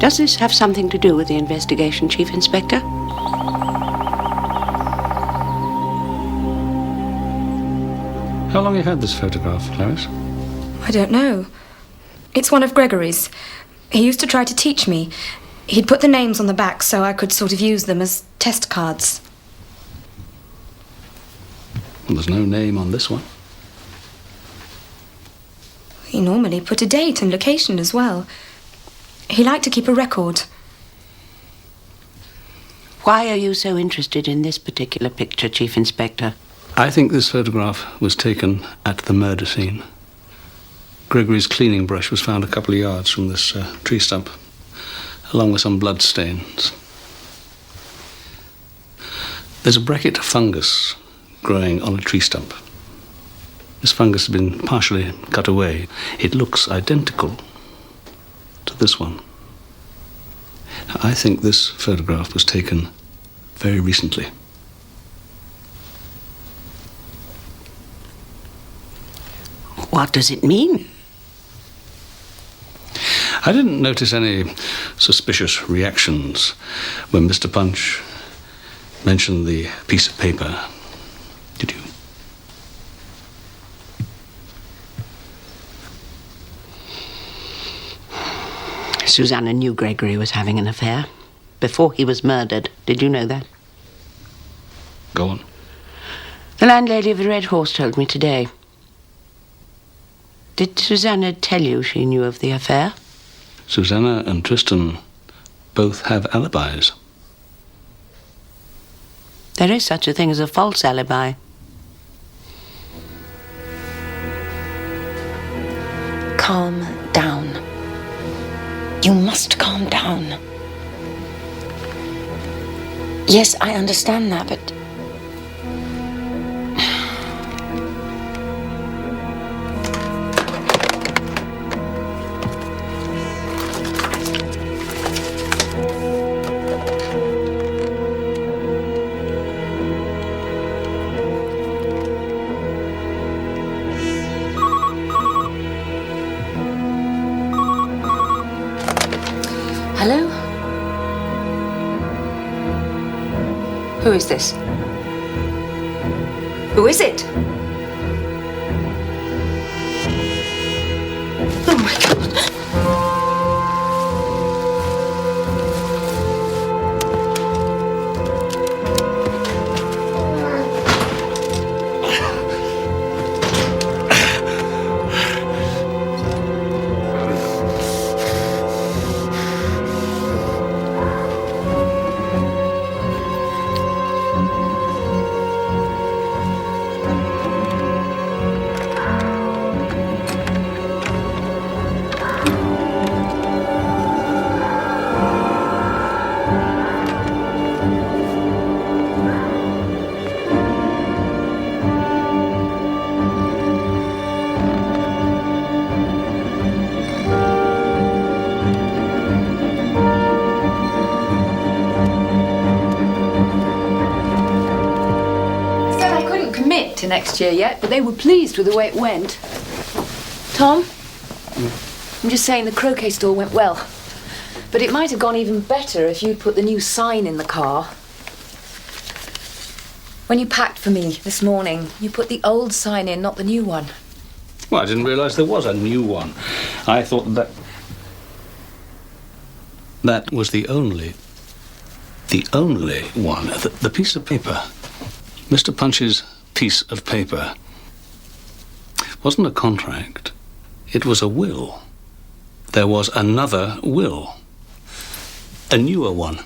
Does this have something to do with the investigation, Chief Inspector? How long have you had this photograph, Clarice? I don't know. It's one of Gregory's. He used to try to teach me. He'd put the names on the back so I could sort of use them as test cards. Well, there's no name on this one. He normally put a date and location as well. He liked to keep a record. Why are you so interested in this particular picture, Chief Inspector? I think this photograph was taken at the murder scene. Gregory's cleaning brush was found a couple of yards from this tree stump, along with some blood stains. There's a bracket fungus growing on a tree stump. This fungus has been partially cut away. It looks identical to this one. Now, I think this photograph was taken very recently. What does it mean? I didn't notice any suspicious reactions when Mr. Punch mentioned the piece of paper. Did you? Susanna knew Gregory was having an affair before he was murdered. Did you know that? Go on. The landlady of the Red Horse told me today. Did Susanna tell you she knew of the affair? Susanna and Tristan both have alibis. There is such a thing as a false alibi. Calm down. You must calm down. Yes, I understand that, but... Hello? Who is this? Who is it? Oh my God. To next year yet, but they were pleased with the way it went. Tom? I'm just saying the croquet store went well. But it might have gone even better if you'd put the new sign in the car. When you packed for me this morning, you put the old sign in, not the new one. Well, I didn't realise there was a new one. I thought that was the only one. The piece of paper. Mr. Punch's piece of paper wasn't a contract. It was a will. There was another will. A newer one.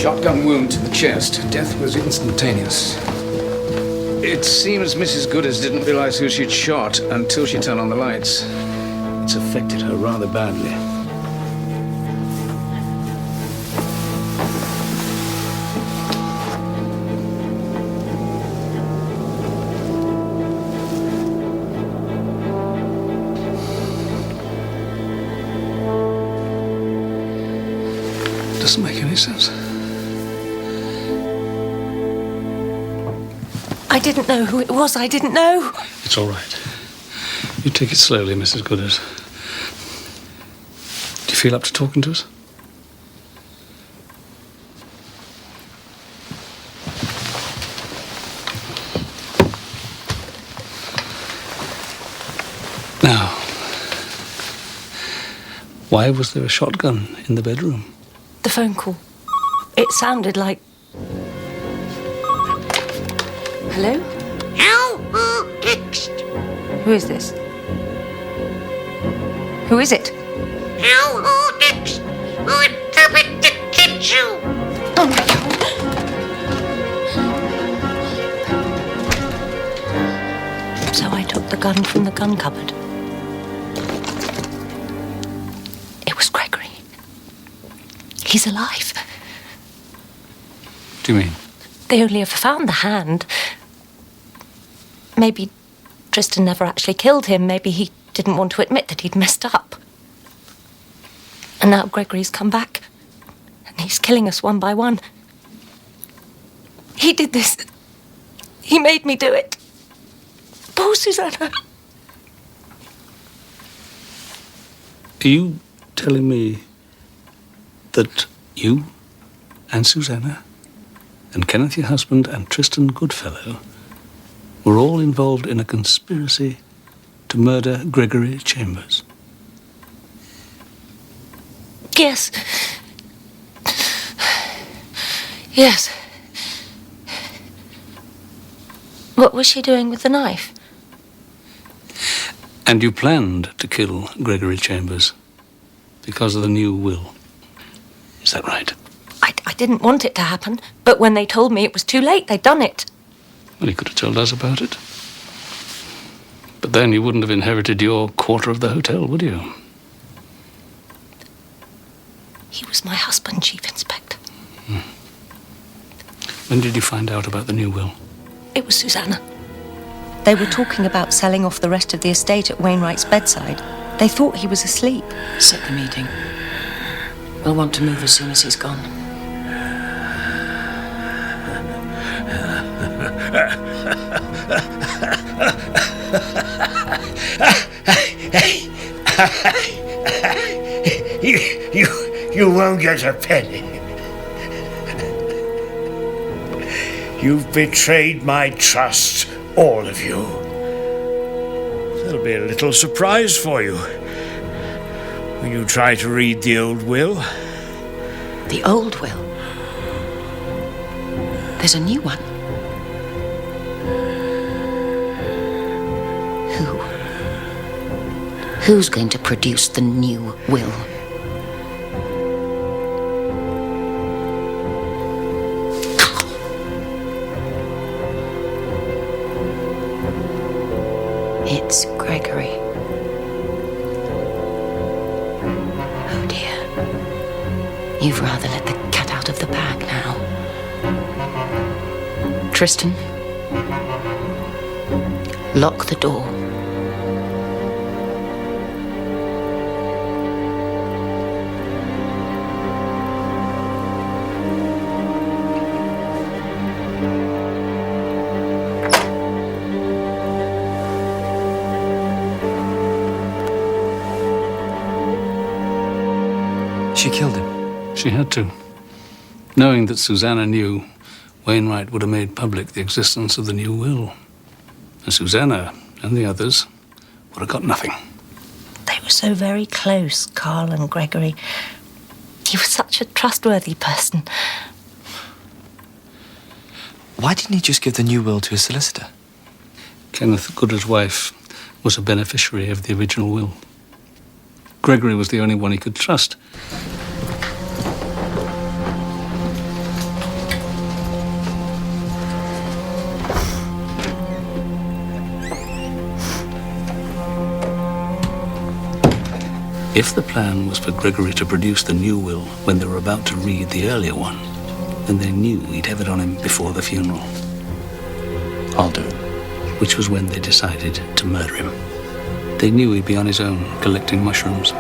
Shotgun wound to the chest. Death was instantaneous. It seems Mrs. Gooders didn't realize who she'd shot until she turned on the lights. It's affected her rather badly. Doesn't make any sense. I didn't know who it was. I didn't know. It's all right. You take it slowly, Mrs. Gooders. Do you feel up to talking to us? Now, why was there a shotgun in the bedroom? The phone call. It sounded like... Hello? Who is this? Who is it? Oh my God. So I took the gun from the gun cupboard. It was Gregory. He's alive. What do you mean? They only ever found the hand. Maybe Tristan never actually killed him. Maybe he didn't want to admit that he'd messed up. And now Gregory's come back. And he's killing us one by one. He did this. He made me do it. Poor Susanna. Are you telling me that you and Susanna and Kenneth, your husband, and Tristan Goodfellow were all involved in a conspiracy to murder Gregory Chambers? Yes. Yes. What was she doing with the knife? And you planned to kill Gregory Chambers because of the new will. Is that right? I didn't want it to happen, but when they told me it was too late, they'd done it. Well, you could have told us about it. But then you wouldn't have inherited your quarter of the hotel, would you? He was my husband, Chief Inspector. When did you find out about the new will? It was Susanna. They were talking about selling off the rest of the estate at Wainwright's bedside. They thought he was asleep. Set the meeting. We'll want to move as soon as he's gone. You won't get a penny. You've betrayed my trust, all of you. There'll be a little surprise for you when you try to read the old will. The old will? There's a new one. Who's going to produce the new will? It's Gregory. Oh dear. You've rather let the cat out of the bag now. Tristan, lock the door. She killed him. She had to. Knowing that Susanna knew, Wainwright would have made public the existence of the new will. And Susanna and the others would have got nothing. They were so very close, Carl and Gregory. He was such a trustworthy person. Why didn't he just give the new will to his solicitor? Kenneth Gooder's wife was a beneficiary of the original will. Gregory was the only one he could trust. If the plan was for Gregory to produce the new will when they were about to read the earlier one, then they knew he'd have it on him before the funeral. I'll do it. Which was when they decided to murder him. They knew he'd be on his own, collecting mushrooms.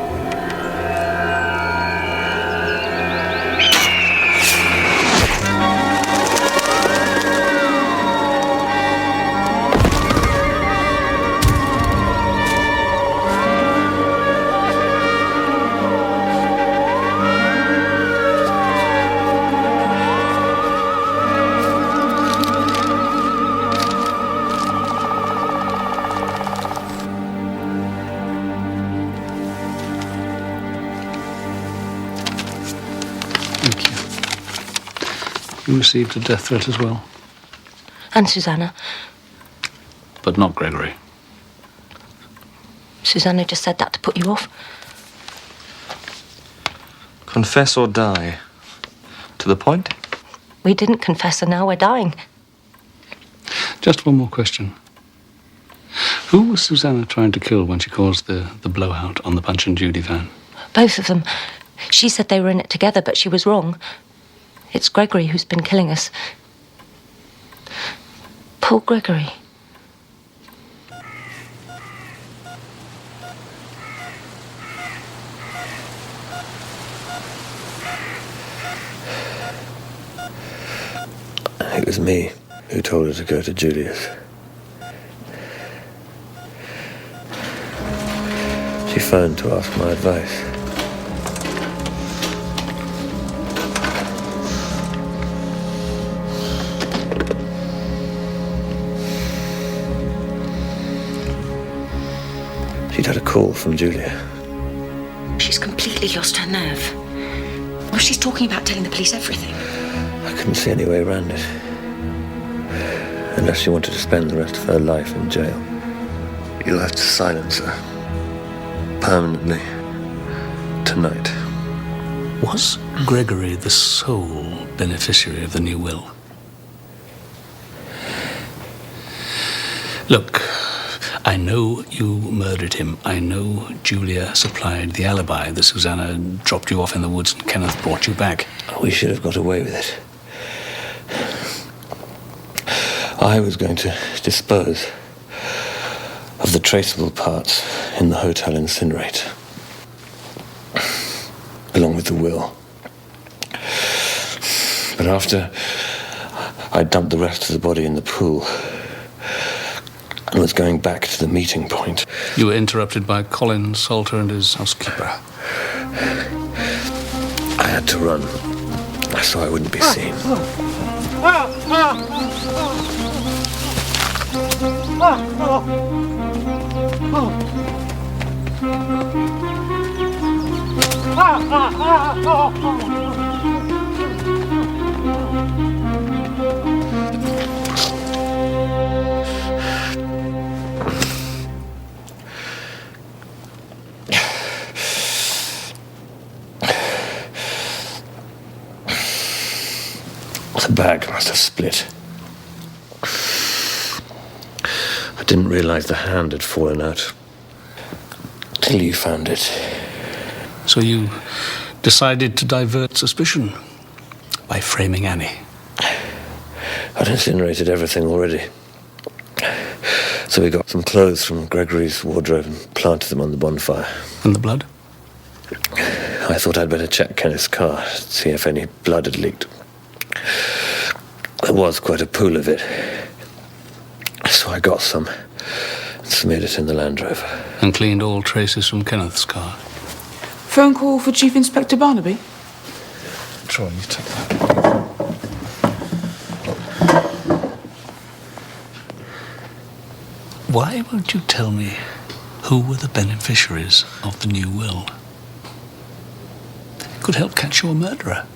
You received a death threat as well. And Susanna. But not Gregory. Susanna just said that to put you off. Confess or die. To the point? We didn't confess and now we're dying. Just one more question. Who was Susanna trying to kill when she caused the blowout on the Punch and Judy van? Both of them. She said they were in it together, but she was wrong. It's Gregory who's been killing us. Poor Gregory. It was me who told her to go to Julia's. She phoned to ask my advice. She'd had a call from Julia. She's completely lost her nerve. Well, she's talking about telling the police everything. I couldn't see any way around it. Unless she wanted to spend the rest of her life in jail. You'll have to silence her. Permanently. Tonight. Was Gregory the sole beneficiary of the new will? Look, I know you murdered him. I know Julia supplied the alibi that Susanna dropped you off in the woods and Kenneth brought you back. We should have got away with it. I was going to dispose of the traceable parts in the hotel incinerator, along with the will. But after I dumped the rest of the body in the pool and was going back to the meeting point, you were interrupted by Colin Salter and his housekeeper. I had to run so I wouldn't be seen. The bag must have split. I didn't realize the hand had fallen out till you found it. So you decided to divert suspicion by framing Annie. I'd incinerated everything already. So we got some clothes from Gregory's wardrobe and planted them on the bonfire. And the blood? I thought I'd better check Kenneth's car, see if any blood had leaked. There was quite a pool of it. So I got some and smeared it in the Land Rover. And cleaned all traces from Kenneth's car. Phone call for Chief Inspector Barnaby? Troy, you take that. Why won't you tell me who were the beneficiaries of the new will? It could help catch your murderer.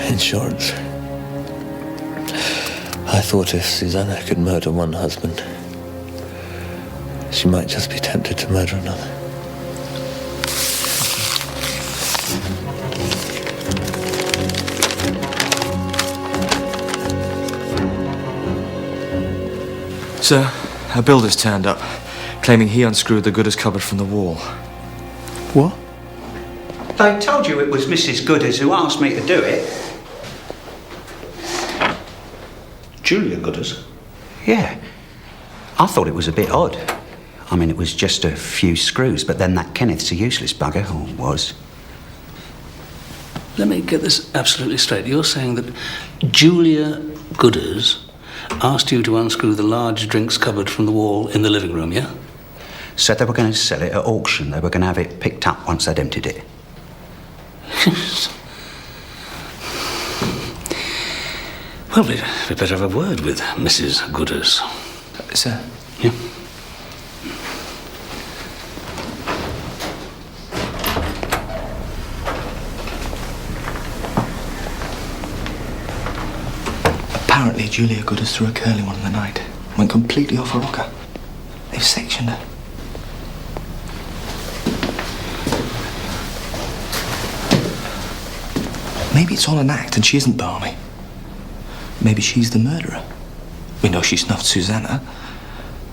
Insurance. I thought if Susanna could murder one husband, She might just be tempted to murder another. Sir, a builder's turned up, claiming he unscrewed the Gooders cupboard from the wall. What? I told you it was Mrs. Gooders who asked me to do it. Julia Gooders? Yeah. I thought it was a bit odd. I mean, it was just a few screws, but then that Kenneth's a useless bugger, or was. Let me get this absolutely straight. You're saying that Julia Gooders asked you to unscrew the large drinks cupboard from the wall in the living room, yeah? Said they were going to sell it at auction. They were going to have it picked up once they'd emptied it. Well, we'd better have a word with Mrs. Gooders. Sir? Yeah? Apparently, Julia Gooders threw a curling one in the night. Went completely off her rocker. They've sectioned her. Maybe it's all an act and she isn't balmy. Maybe she's the murderer. We know she snuffed Susanna.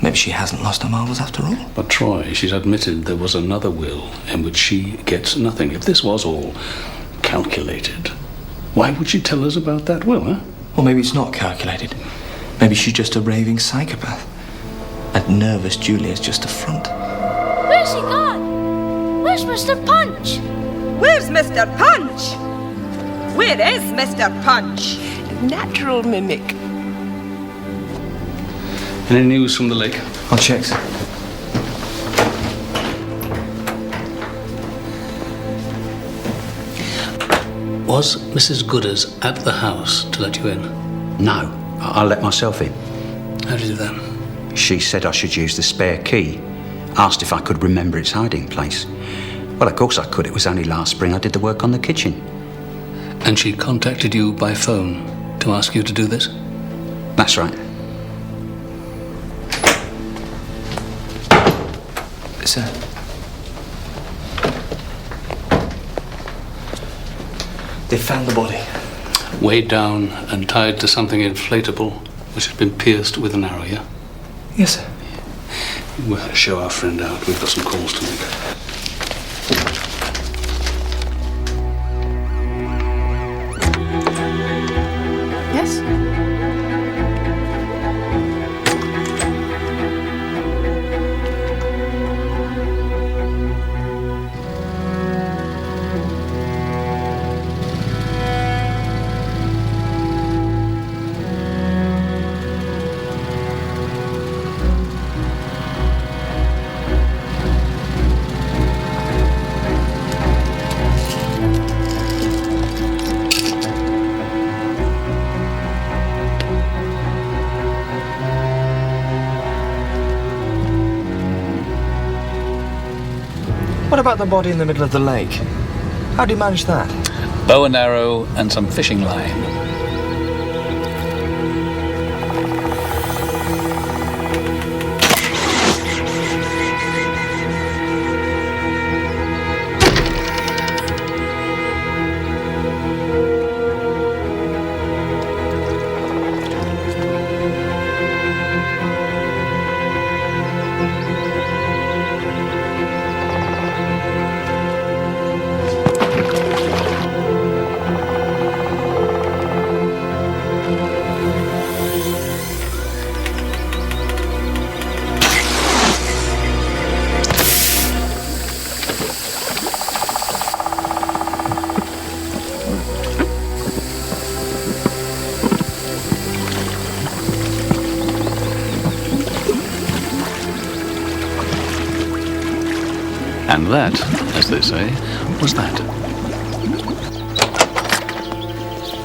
Maybe she hasn't lost her marbles after all. But Troy, she's admitted there was another will in which she gets nothing. If this was all calculated, why would she tell us about that will, huh? Or maybe it's not calculated. Maybe she's just a raving psychopath. And nervous Julia's just a front. Where's he gone? Where's Mr. Punch? Where's Mr. Punch? Where is Mr. Punch? Natural mimic. Any news from the lake? I'll check, sir. Was Mrs. Gooders at the house to let you in? No, I let myself in. How did you do that? She said I should use the spare key. Asked if I could remember its hiding place. Well, of course I could. It was only last spring I did the work on the kitchen. And she contacted you by phone to ask you to do this? That's right. Sir? They found the body. Weighed down and tied to something inflatable, which had been pierced with an arrow, yeah? Yes, sir. We'll show our friend out. We've got some calls to make. Yes? What about the body in the middle of the lake? How do you manage that? Bow and arrow and some fishing line. And that, as they say, was that.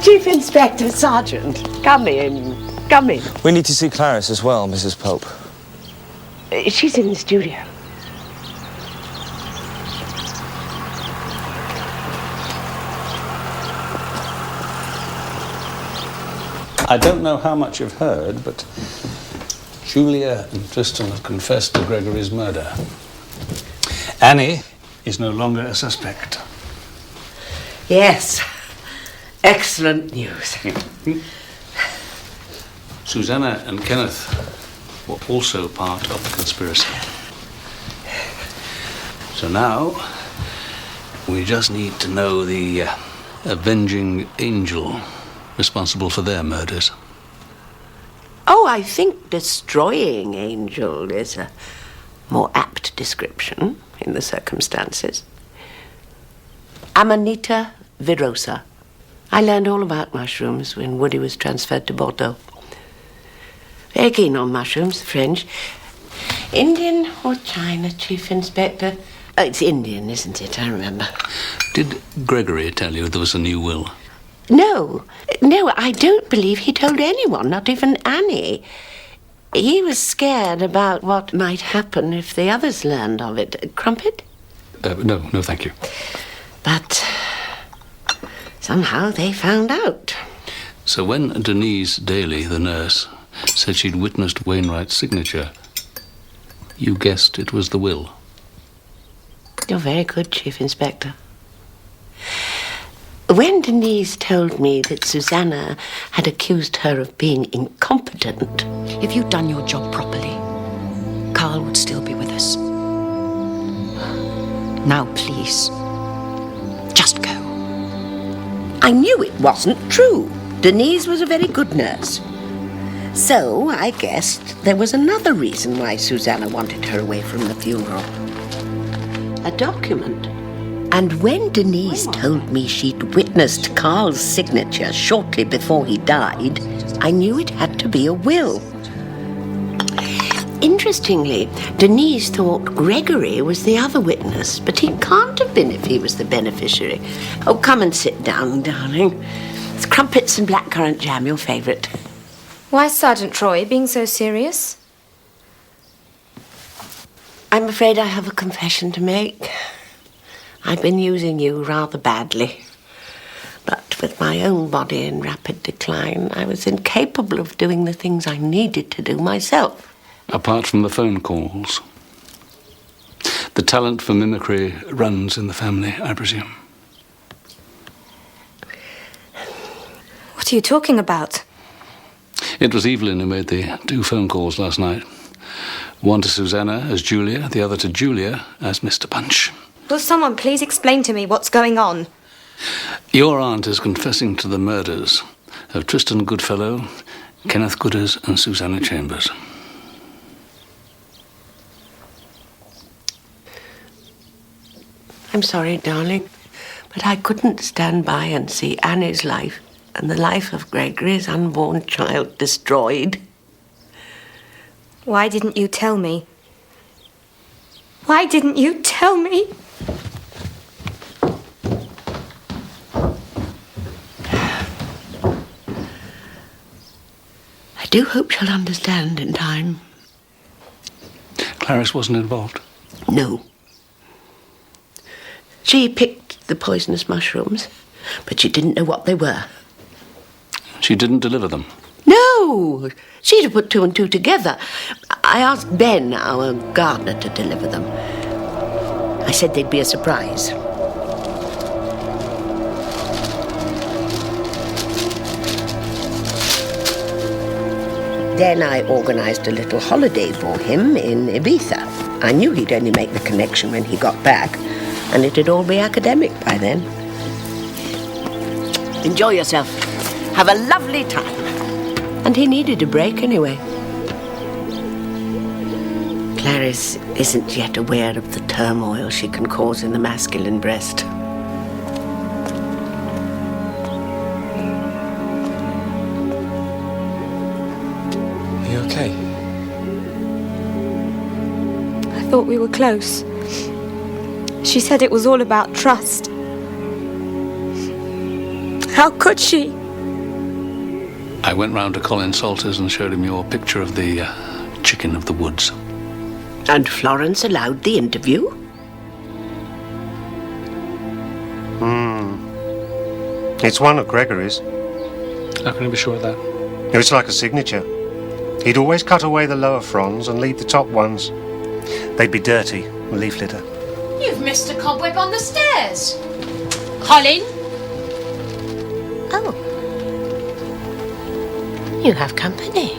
Chief Inspector, Sergeant, come in. Come in. We need to see Clarice as well, Mrs. Pope. She's in the studio. I don't know how much you've heard, but Julia and Tristan have confessed to Gregory's murder. Annie is no longer a suspect. Yes. Excellent news. Susanna and Kenneth were also part of the conspiracy. So now, we just need to know the avenging angel responsible for their murders. Oh, I think destroying angel is a more apt description in the circumstances. Amanita virosa. I learned all about mushrooms when Woody was transferred to Bordeaux. Very keen on mushrooms, French. Indian or China, Chief Inspector? Oh, it's Indian, isn't it? I remember. Did Gregory tell you there was a new will? No, I don't believe he told anyone, not even Annie. He was scared about what might happen if the others learned of it. Crumpet? No, thank you. But somehow they found out. So when Denise Daly, the nurse, said she'd witnessed Wainwright's signature, you guessed it was the will? You're very good, Chief Inspector. When Denise told me that Susanna had accused her of being incompetent... If you'd done your job properly, Carl would still be with us. Now, please, just go. I knew it wasn't true. Denise was a very good nurse. So I guessed there was another reason why Susanna wanted her away from the funeral. A document. And when Denise told me she'd witnessed Carl's signature shortly before he died, I knew it had to be a will. Interestingly, Denise thought Gregory was the other witness, but he can't have been if he was the beneficiary. Oh, come and sit down, darling. It's crumpets and blackcurrant jam, your favourite. Why is Sergeant Troy being so serious? I'm afraid I have a confession to make. I've been using you rather badly. But with my own body in rapid decline, I was incapable of doing the things I needed to do myself. Apart from the phone calls, the talent for mimicry runs in the family, I presume. What are you talking about? It was Evelyn who made the 2 phone calls last night. One to Susanna as Julia, the other to Julia as Mr. Punch. Will someone please explain to me what's going on? Your aunt is confessing to the murders of Tristan Goodfellow, Kenneth Gooders and Susanna Chambers. I'm sorry, darling, but I couldn't stand by and see Annie's life and the life of Gregory's unborn child destroyed. Why didn't you tell me? Why didn't you tell me? I do hope she'll understand in time. Clarice wasn't involved? No. She picked the poisonous mushrooms, but she didn't know what they were. She didn't deliver them? No! She'd have put 2 and 2 together. I asked Ben, our gardener, to deliver them. I said they'd be a surprise. Then I organised a little holiday for him in Ibiza. I knew he'd only make the connection when he got back, and it'd all be academic by then. Enjoy yourself. Have a lovely time. And he needed a break anyway. Clarice isn't yet aware of the turmoil she can cause in the masculine breast. Are you okay? I thought we were close. She said it was all about trust. How could she? I went round to Colin Salters and showed him your picture of the chicken of the woods. And Florence allowed the interview? It's one of Gregory's. How can you be sure of that? It's like a signature. He'd always cut away the lower fronds and leave the top ones. They'd be dirty, leaf litter. You've missed a cobweb on the stairs. Colin? Oh. You have company.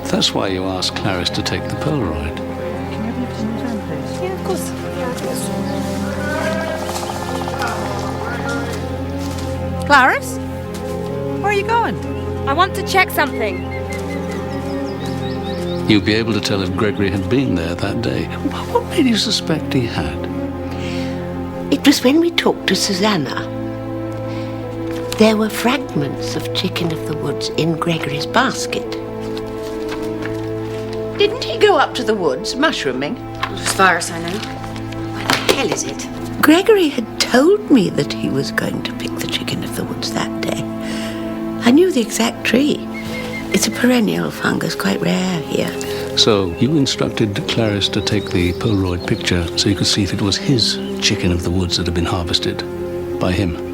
That's why you asked Clarice to take the Polaroid. Yeah, of course. Clarice? Where are you going? I want to check something. You'd be able to tell if Gregory had been there that day. What made you suspect he had? It was when we talked to Susanna. There were fragments of chicken of the woods in Gregory's basket. Didn't he go up to the woods mushrooming? As far as I know. Where the hell is it? Gregory had told me that he was going to pick the chicken of the woods that day. I knew the exact tree. It's a perennial fungus, quite rare here. So you instructed Clarice to take the Polaroid picture so you could see if it was his chicken of the woods that had been harvested by him.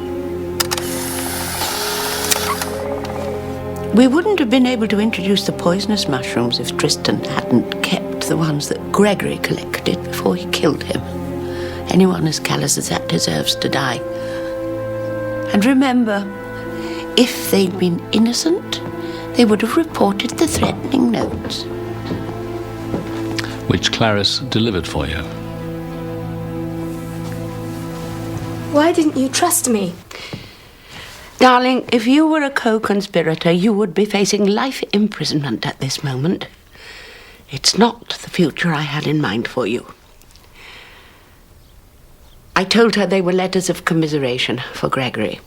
We wouldn't have been able to introduce the poisonous mushrooms if Tristan hadn't kept the ones that Gregory collected before he killed him. Anyone as callous as that deserves to die. And remember, if they'd been innocent, they would have reported the threatening notes. Which Clarice delivered for you. Why didn't you trust me? Darling, if you were a co-conspirator, you would be facing life imprisonment at this moment. It's not the future I had in mind for you. I told her they were letters of commiseration for Gregory.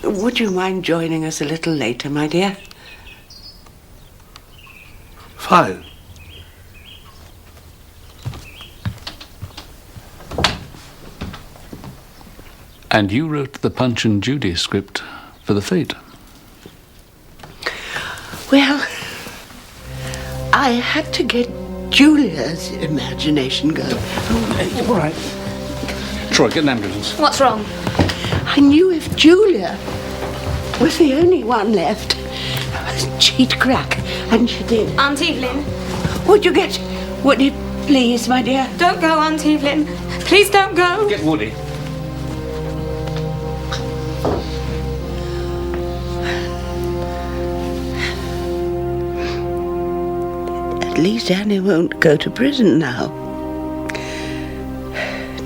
Would you mind joining us a little later, my dear? Fine. And you wrote the Punch and Judy script for the Fate. Well, I had to get Julia's imagination going. All right. Troy, get an ambulance. What's wrong? I knew if Julia was the only one left, she'd crack, and she did. Aunt Evelyn? Would you please, my dear? Don't go, Aunt Evelyn. Please don't go. Get Woody. At least Annie won't go to prison now.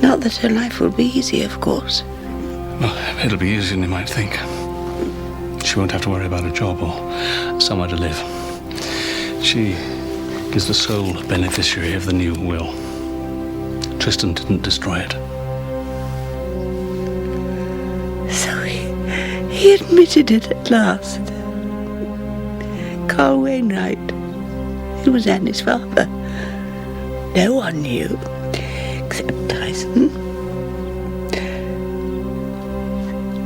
Not that her life will be easy, of course. Well, it'll be easier than you might think. She won't have to worry about a job or somewhere to live. She is the sole beneficiary of the new will. Tristan didn't destroy it. So he admitted it at last. Carl Wainwright. He was Annie's father. No one knew, except Tyson.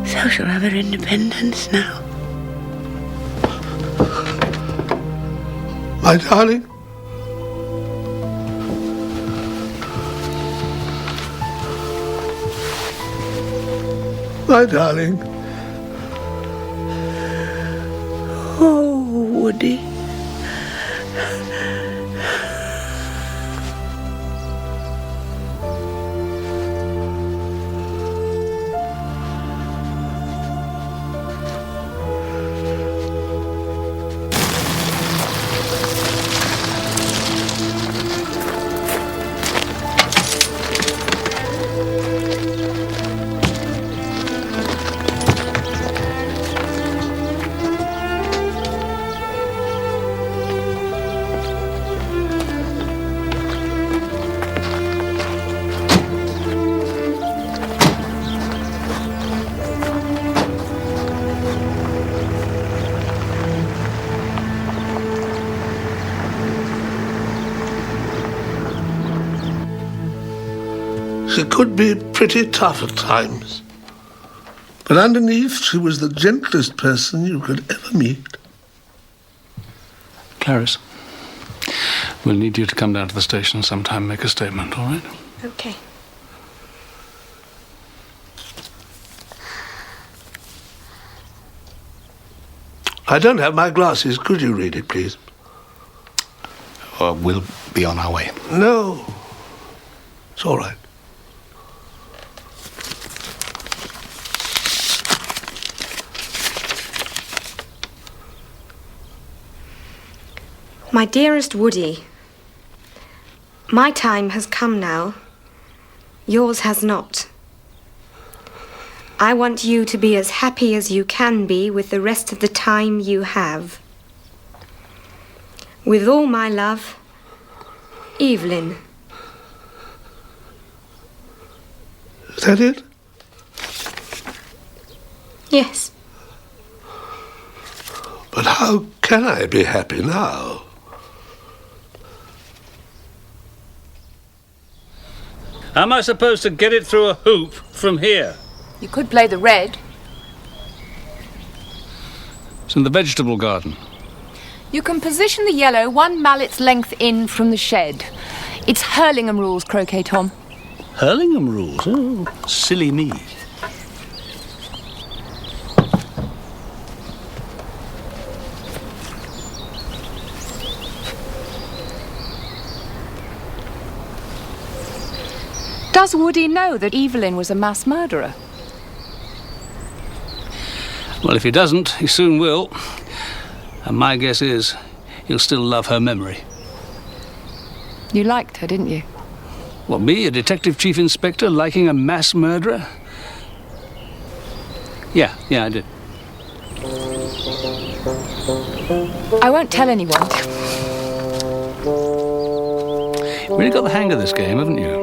So she'll have her independence now. My darling. My darling. Oh, Woody. She could be pretty tough at times. But underneath, she was the gentlest person you could ever meet. Clarice, we'll need you to come down to the station sometime and make a statement, all right? Okay. I don't have my glasses. Could you read it, please? We'll be on our way. No. It's all right. My dearest Woody, my time has come now. Yours has not. I want you to be as happy as you can be with the rest of the time you have. With all my love, Evelyn. Is that it? Yes. But how can I be happy now? Am I supposed to get it through a hoop from here? You could play the red. It's in the vegetable garden. You can position the yellow 1 mallet's length in from the shed. It's Hurlingham rules, croquet, Tom. Hurlingham rules? Oh, silly me. Does Woody know that Evelyn was a mass murderer? Well, if he doesn't, he soon will. And my guess is he'll still love her memory. You liked her, didn't you? What, me, a detective chief inspector, liking a mass murderer? Yeah, I did. I won't tell anyone. You've really got the hang of this game, haven't you?